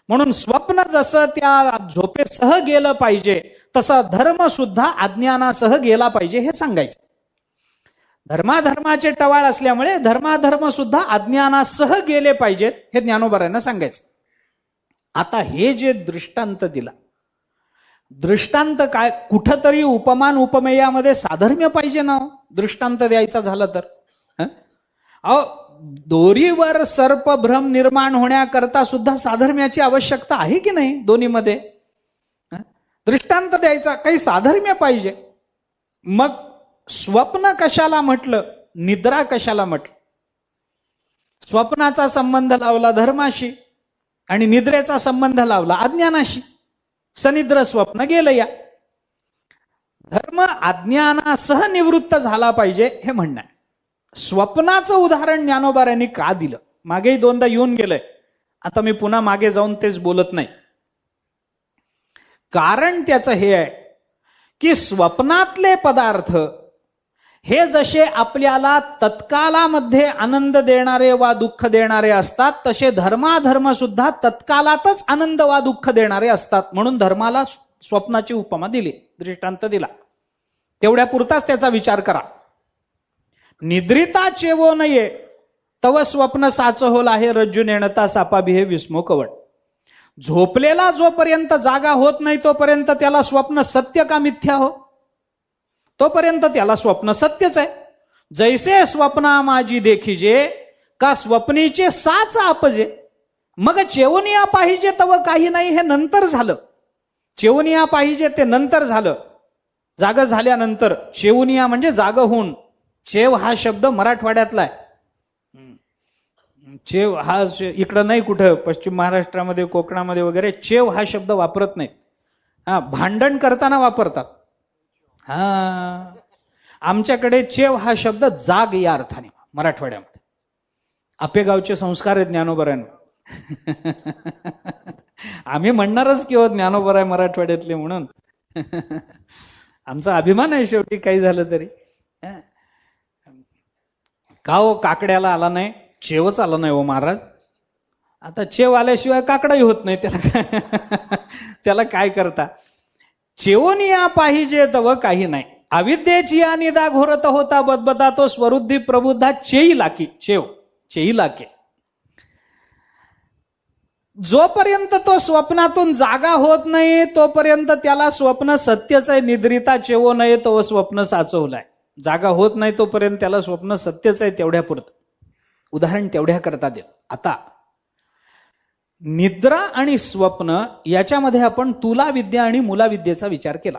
म्हणून स्वप्न जसं त्या झोपेसह गेलं पाहिजे, तसं धर्म सुद्धा अज्ञानासह गेला पाहिजे हे सांगायचं. धर्माधर्माचे टवाळ असल्यामुळे धर्माधर्म सुद्धा अज्ञानासह गेले पाहिजेत हे ज्ञानोबांना सांगायचं. आता हे जे दृष्टांत दिला, दृष्टांत काय? कुठंतरी उपमान उपमेयामध्ये साधर्म्य पाहिजे ना. दृष्टांत द्यायचा झाला तर दोरीवर सर्पभ्रम निर्माण होण्याकरता सुद्धा साधर्म्याची आवश्यकता आहे की नाही? दोन्हीमध्ये दृष्टांत द्यायचा, काही साधर्म्य पाहिजे. मग स्वप्न कशाला म्हटलं? निद्रा कशाला म्हटलं? स्वप्नाचा संबंध लावला धर्माशी आणि निद्रेचा संबंध लावला अज्ञानाशी. सनिद्र स्वप्न गेलं या. धर्म अज्ञानासह निवृत्त झाला पाहिजे हे म्हणणं आहे. स्वप्नाचं उदाहरण ज्ञानोबांनी का दिलं? मागेही 2दा येऊन गेलंय, आता मी पुन्हा मागे जाऊन तेच बोलत नाही. कारण त्याचं हे आहे की स्वप्नातले पदार्थ हे जसे आपल्याला तत्कालामध्ये आनंद देणारे वा दुःख देणारे असतात, तसे धर्माधर्म सुद्धा तत्कालातच आनंद वा दुःख देणारे असतात. म्हणून धर्माला स्वप्नाची उपमा दिली, दृष्टांत दिला. तेवढ्या पुरताच त्याचा विचार करा. निद्रिता चेवो नये तव स्वप्न साच होल आहे, रज्जू नेणता सापाभिहे विस्मो कवड. झोपलेला जोपर्यंत जागा होत नाही तोपर्यंत त्याला स्वप्न सत्य का मिथ्या हो? तोपर्यंत त्याला स्वप्न सत्यच आहे. जैसे स्वप्ना माझी देखिजे का स्वप्नीचे साच आपजे. मग चेवनिया पाहिजे तव काही नाही हे नंतर झालं. चेवनिया पाहिजे ते नंतर झालं. जाग झाल्यानंतर. चेवनिया म्हणजे जाग होऊन. चेव हा शब्द मराठवाड्यातला आहे. चेव हा इकडं नाही, कुठं पश्चिम महाराष्ट्रामध्ये कोकणामध्ये वगैरे चेव हा शब्द वापरत नाहीत. भांडण करताना वापरतात. आमच्याकडे चेव हा शब्द जाग या अर्थाने मराठवाड्यामध्ये. आपेगावचे संस्कार आहेत ज्ञानोबरांना. आम्ही म्हणणारच की हो ज्ञानोबर आहे मराठवाड्यातले म्हणून. आमचा अभिमान आहे शेवटी काही झालं तरी. का हो काकड्याला आला नाही, चेवच आला नाही हो महाराज. आता चेव आल्याशिवाय काकडाही होत नाही. त्याला काय करता. चेवनिया पाहिजे तव काही नाही. अविद्येची आणि दाग घोरत होता बदबदा तो स्वरुद्धी प्रबुद्धा चेई लाकी. चेव चेई लाके. जोपर्यंत तो स्वप्नातून जागा होत नाही तोपर्यंत त्याला स्वप्न सत्यच आहे. निद्रिता चेवो नये तो स्वप्न साचवलाय. जागा होत नाही तोपर्यंत त्याला स्वप्न सत्यच आहे. तेवढ्या पुरतं उदाहरण तेवढ्या करता दे. आता निद्रा आणि स्वप्न याच्यामध्ये आपण तुला विद्या आणि मुला विद्येचा विचार केला.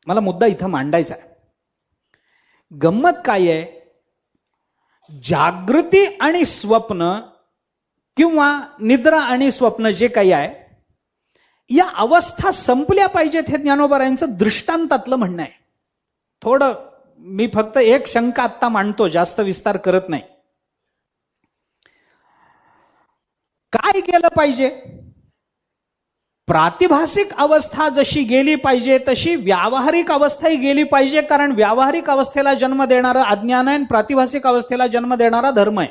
मला मुद्दा इथं मांडायचा आहे. गंमत काय आहे, जागृती आणि स्वप्न किंवा निद्रा आणि स्वप्न जे काही आहे या अवस्था संपल्या पाहिजेत हे ज्ञानोबरायांचं दृष्टांतातलं म्हणणं आहे. थोडं मी फक्त एक शंका आत्ता मांडतो, जास्त विस्तार करत नाही. काय केलं पाहिजे? प्रातिभासिक अवस्था जशी गेली पाहिजे तशी व्यावहारिक अवस्थाही गेली पाहिजे. कारण व्यावहारिक अवस्थेला जन्म देणारं अज्ञान आहे आणि प्रातिभासिक अवस्थेला जन्म देणारा धर्म आहे.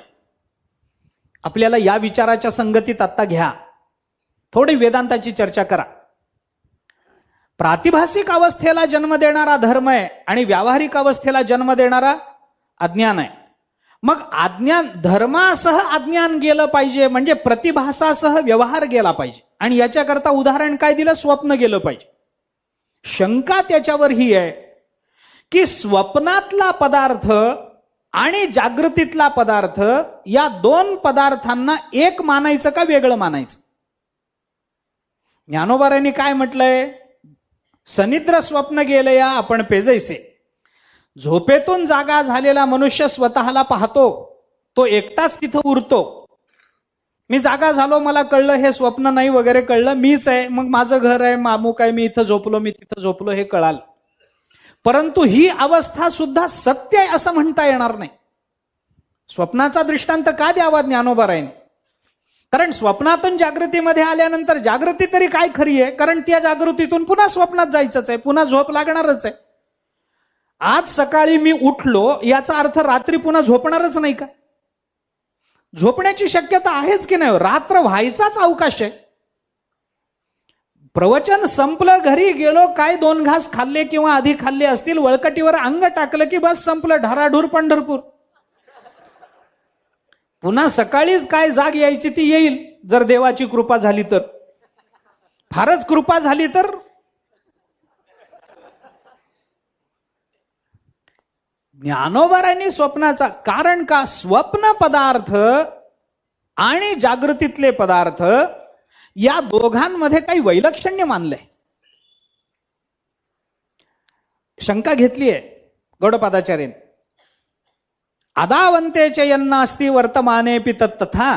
आपल्याला या विचाराच्या संगतीत आत्ता घ्या. थोडी वेदांताची चर्चा करा. प्रातिभासिक अवस्थेला जन्म देणारा धर्म आहे आणि व्यावहारिक अवस्थेला जन्म देणारा अज्ञान आहे. मग अज्ञान धर्मासह अज्ञान गेलं पाहिजे म्हणजे प्रतिभासासह व्यवहार गेला पाहिजे. आणि याच्याकरता उदाहरण काय दिलं? स्वप्न गेलं पाहिजे. शंका त्याच्यावर ही आहे की स्वप्नातला पदार्थ आणि जागृतीतला पदार्थ या दोन पदार्थांना एक मानायचं का वेगळं मानायचं? ज्ञानोबारांनी काय म्हटलंय? सनिद्र स्वप्न गेले या आपण पेजैसे. झोपेतून जागा झालेला मनुष्य स्वतःला पाहतो, तो एकटाच तिथं उरतो. मी जागा झालो, मला कळलं हे स्वप्न नाही वगैरे कळलं, मीच आहे, मग माझं घर आहे, मामूक आहे, मी इथं झोपलो, मी तिथं झोपलो हे कळालं. परंतु ही अवस्था सुद्धा सत्य आहे असं म्हणता येणार नाही. स्वप्नाचा दृष्टांत का द्यावा ज्ञानोबारायांनी? कारण स्वप्नातून जागृतीमध्ये आल्यानंतर जागृती तरी काय खरी आहे? कारण त्या जागृतीतून पुन्हा स्वप्नात जायचंच आहे, पुन्हा झोप लागणारच आहे. आज सकाळी मी उठलो याचा अर्थ रात्री पुन्हा झोपणारच नाही का? झोपण्याची शक्यता आहेच की नाही? रात्र व्हायचाच अवकाश आहे. प्रवचन संपलं, घरी गेलो, काय 2 घास खाल्ले किंवा आधी खाल्ले असतील, वळकटीवर अंग टाकलं की बस संपलं, ढाराढूर पंढरपूर. पुन्हा सकाळीच काय जाग यायची ती येईल, जर देवाची कृपा झाली तर. फारच कृपा झाली तर. ज्ञानोबारांनी स्वप्नाचा, कारण का स्वप्न पदार्थ आणि जागृतीतले पदार्थ या दोघांमध्ये काही वैलक्षण्य मानलंय. शंका घेतली आहे गौडपादाचार्यांनी. आदावंतेचे यन्नास्ति वर्तमानेपि तत्तथा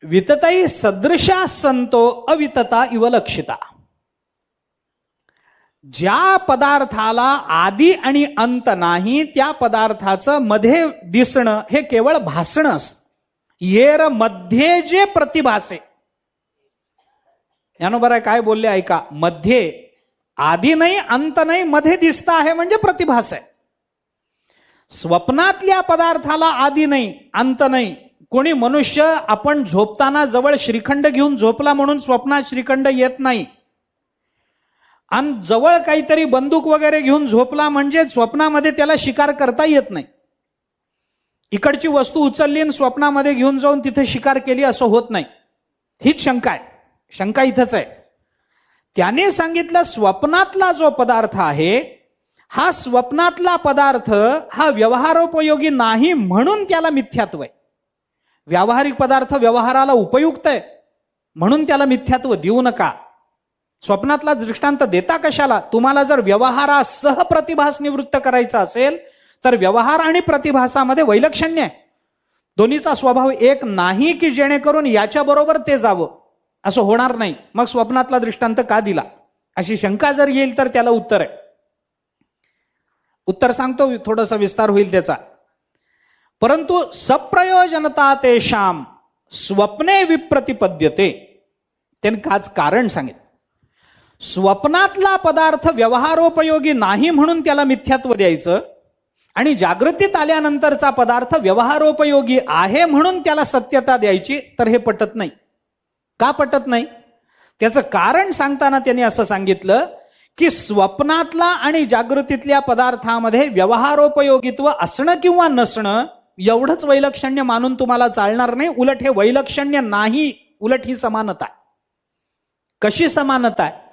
विततै सदृशा संतो अवितता इव लक्षिता. ज्या पदार्थाला आदी आणि अंत नाही त्या पदार्थाचं मध्ये दिसणं हे केवळ भासणं असतं. येर मध्ये जे प्रतिभासे. ज्ञानोबा काय बोलले ऐका. मध्ये आदी नाही अंत नाही, मध्ये दिसतं आहे म्हणजे प्रतिभास आहे. स्वप्नातल्या पदार्थाला आदी नाही अंत नाही. कोणी मनुष्य आपण झोपताना जवळ श्रीखंड घेऊन झोपला म्हणून स्वप्नात श्रीखंड येत नाही. आणि जवळ काहीतरी बंदूक वगैरे घेऊन झोपला म्हणजे स्वप्नामध्ये त्याला शिकार करता येत नाही. इकडची वस्तू उचलली आणि स्वप्नामध्ये घेऊन जाऊन तिथे शिकार केली असं होत नाही. हीच शंका आहे. शंका इथंच आहे. त्याने सांगितलं स्वप्नातला जो पदार्थ आहे, हा स्वप्नातला पदार्थ हा व्यवहारोपयोगी नाही म्हणून त्याला मिथ्यात्व आहे. व्यावहारिक पदार्थ व्यवहाराला उपयुक्त आहे म्हणून त्याला मिथ्यात्व देऊ नका. स्वप्नातला दृष्टांत देता कशाला? तुम्हाला जर व्यवहारासह प्रतिभास निवृत्त करायचा असेल तर व्यवहार आणि प्रतिभासामध्ये वैलक्षण्य आहे. दोन्हीचा स्वभाव एक नाही की जेणेकरून याच्याबरोबर ते जावं, असं होणार नाही. मग स्वप्नातला दृष्टांत का दिला अशी शंका जर येईल तर त्याला उत्तर आहे. उत्तर सांगतो, थोडासा विस्तार होईल त्याचा. परंतु सप्रयोजनता तेषाम स्वप्ने विप्रतिपद्यते. त्यांनी काच कारण सांगितलं. स्वप्नातला पदार्थ व्यवहारोपयोगी नाही म्हणून त्याला मिथ्यात्व द्यायचं आणि जागृतीत आल्यानंतरचा पदार्थ व्यवहारोपयोगी आहे म्हणून त्याला सत्यता द्यायची, तर हे पटत नाही. का पटत नाही? त्याचं कारण सांगताना त्यांनी असं सांगितलं की स्वप्नातला आणि जागृतीतल्या पदार्थामध्ये व्यवहारोपयोगित्व असणं किंवा नसणं एवढंच वैलक्षण्य मानून तुम्हाला चालणार नाही. उलट हे वैलक्षण्य नाही, उलट ही समानता आहे. कशी समानता आहे?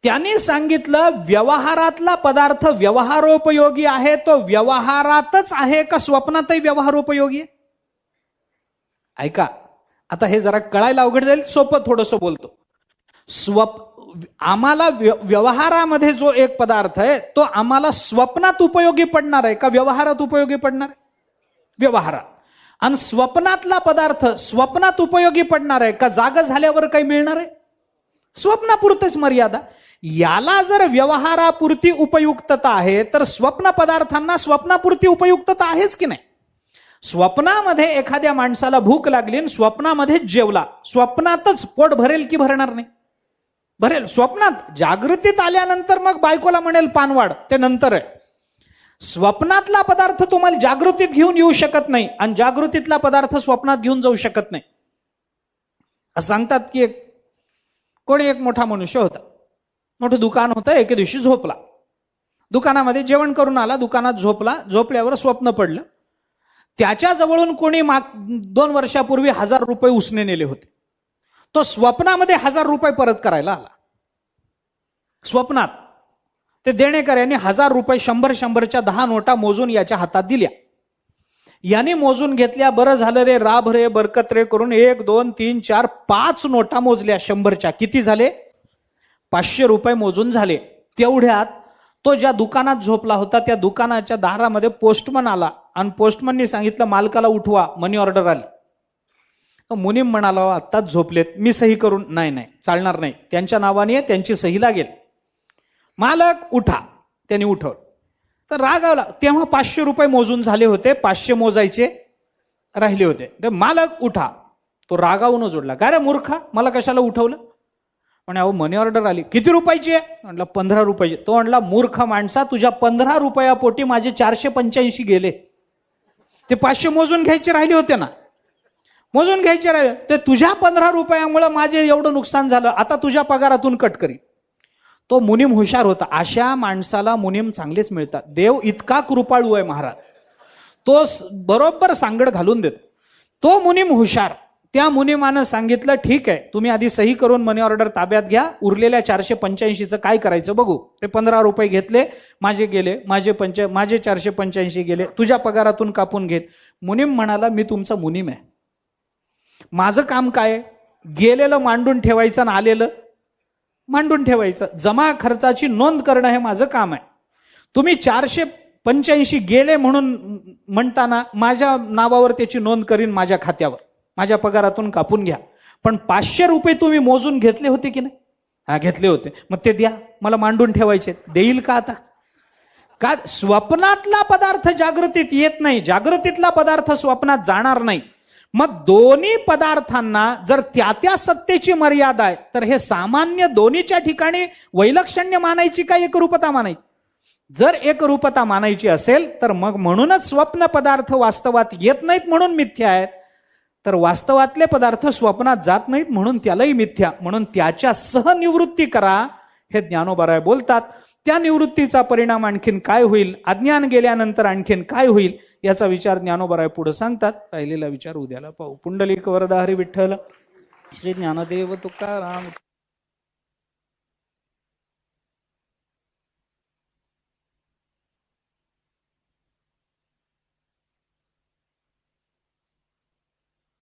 त्यांनी सांगितलं व्यवहारातला पदार्थ व्यवहारोपयोगी आहे, तो व्यवहारातच आहे का स्वप्नातही व्यवहारोपयोगी आहे? ऐका, आता हे जरा कळायला अवघड जाईल, सोपं थोडंसं बोलतो. आम्हाला व्यवहारामध्ये जो एक पदार्थ आहे तो आम्हाला स्वप्नात उपयोगी पडणार आहे का व्यवहारात उपयोगी पडणार आहे? व्यवहारात. आणि स्वप्नातला पदार्थ स्वप्नात उपयोगी पडणार आहे का जाग झाल्यावर काही मिळणार आहे? स्वप्नापुरतेच मर्यादा. याला जर व्यवहारापुरती उपयुक्तता आहे तर स्वप्न पदार्थांना स्वप्नापुरती उपयुक्तता आहेच की नाही? स्वप्नामध्ये एखाद्या माणसाला भूक लागली आणि स्वप्नामध्ये जेवला, स्वप्नातच पोट भरेल की भरणार नाही? भरेल. स्वप्नात. जागृतीत आल्यानंतर मग बायकोला म्हणेल पानवाड, ते नंतर आहे. स्वप्नातला पदार्थ तुम्हाला जागृतीत घेऊन येऊ शकत नाही आणि जागृतीतला पदार्थ स्वप्नात घेऊन जाऊ शकत नाही. असं सांगतात की कोणी एक मोठा मनुष्य होता, मोठं दुकान होतं. एके दिवशी झोपला, दुकानामध्ये जेवण करून आला, दुकानात झोपला. झोपल्यावर स्वप्न पडलं त्याच्या जवळून कोणी 2 वर्षापूर्वी 1000 रुपये उसने नेले होते. तो स्वप्नामध्ये 1000 रुपये परत करायला आला. स्वप्नात ते देणेकऱ्यांनी 1000 रुपये 100-100च्या 10 नोटा मोजून याच्या हातात दिल्या. याने मोजून घेतल्या. बरं झालं रे, राब रे, बरकत रे करून 1, 2, 3, 4, 5 नोटा मोजल्या 100च्या. किती झाले? 500 रुपये मोजून झाले. तेवढ्यात तो ज्या दुकानात झोपला होता त्या दुकानाच्या दारामध्ये पोस्टमन आला आणि पोस्टमननी सांगितलं मालकाला उठवा, मनी ऑर्डर आली. मुनीम म्हणाला आत्ताच झोपलेत, मी सही करून. नाही चालणार नाही, त्यांच्या नावाने त्यांची सही लागेल. मालक उठा. त्यांनी उठवलं तर रागावला. तेव्हा 500 रुपये मोजून झाले होते, 500 मोजायचे राहिले होते. तर मालक उठा. तो रागावून जोडला, का रे मूर्खा, मला कशाला उठवलं? म्हणे अहो मनी ऑर्डर आली. किती रुपयाची आहे? म्हटलं 15 रुपयाची. तो म्हणला मूर्ख माणसा, तुझ्या 15 रुपयापोटी माझे 485 गेले. ते 500 मोजून घ्यायचे राहिले होते ना, मोजून घ्यायचे राहिले. ते तुझ्या 15 रुपयामुळे माझे एवढं नुकसान झालं, आता तुझ्या पगारातून कट करी. तो मुनीम हुशार होता. अशा माणसाला मुनीम चांगलेच मिळतात. देव इतका कृपाळू आहे महाराज, तो बरोबर सांगड घालून देतो. तो मुनीम हुशार. त्या मुनिमानं सांगितलं ठीक आहे, तुम्ही आधी सही करून मनी ऑर्डर ताब्यात घ्या, उरलेल्या 485चं काय करायचं बघू. ते 15 रुपये घेतले, माझे गेले, माझे 485 गेले, तुझ्या पगारातून कापून घेत. मुनीम म्हणाला मी तुमचा मुनीम आहे, माझं काम काय? गेलेलं मांडून ठेवायचं आणि आलेलं मांडून ठेवायचं. जमा खर्चाची नोंद करणं हे माझं काम आहे. तुम्ही 485 गेले म्हणून म्हणताना माझ्या नावावर त्याची नोंद करीन माझ्या खात्यावर, माझ्या पगारातून कापून घ्या. पण 500 रुपये तुम्ही मोजून घेतले होते की नाही? हा घेतले होते. मग ते द्या, मला मांडून ठेवायचे. देईल का आता? का स्वप्नातला पदार्थ जागृतीत येत नाही, जागृतीतला पदार्थ स्वप्नात जाणार नाही. मग दोन्ही पदार्थांना जर त्या सत्तेची मर्यादा आहे तर हे सामान्य दोन्हीच्या ठिकाणी वैलक्षण्य मानायची का एकरूपता मानायची? जर एकरूपता मानायची असेल तर मग म्हणूनच स्वप्न पदार्थ वास्तवात येत नाहीत म्हणून मिथ्या आहेत, तर वास्तवातले पदार्थ स्वप्नात जात नाहीत म्हणून त्यालाही मिथ्या. म्हणून त्याच्या सहनिवृत्ती करा हे ज्ञानोबाराय बोलतात. त्या निवृत्तीचा परिणाम आणखीन काय होईल, अज्ञान गेल्यानंतर आणखीन काय होईल याचा विचार ज्ञानोबाराय पुढे सांगतात. राहिलेला विचार उद्याला पाहू. पुंडलिक वरदा हरी विठ्ठल. श्री ज्ञानदेव तुकाराम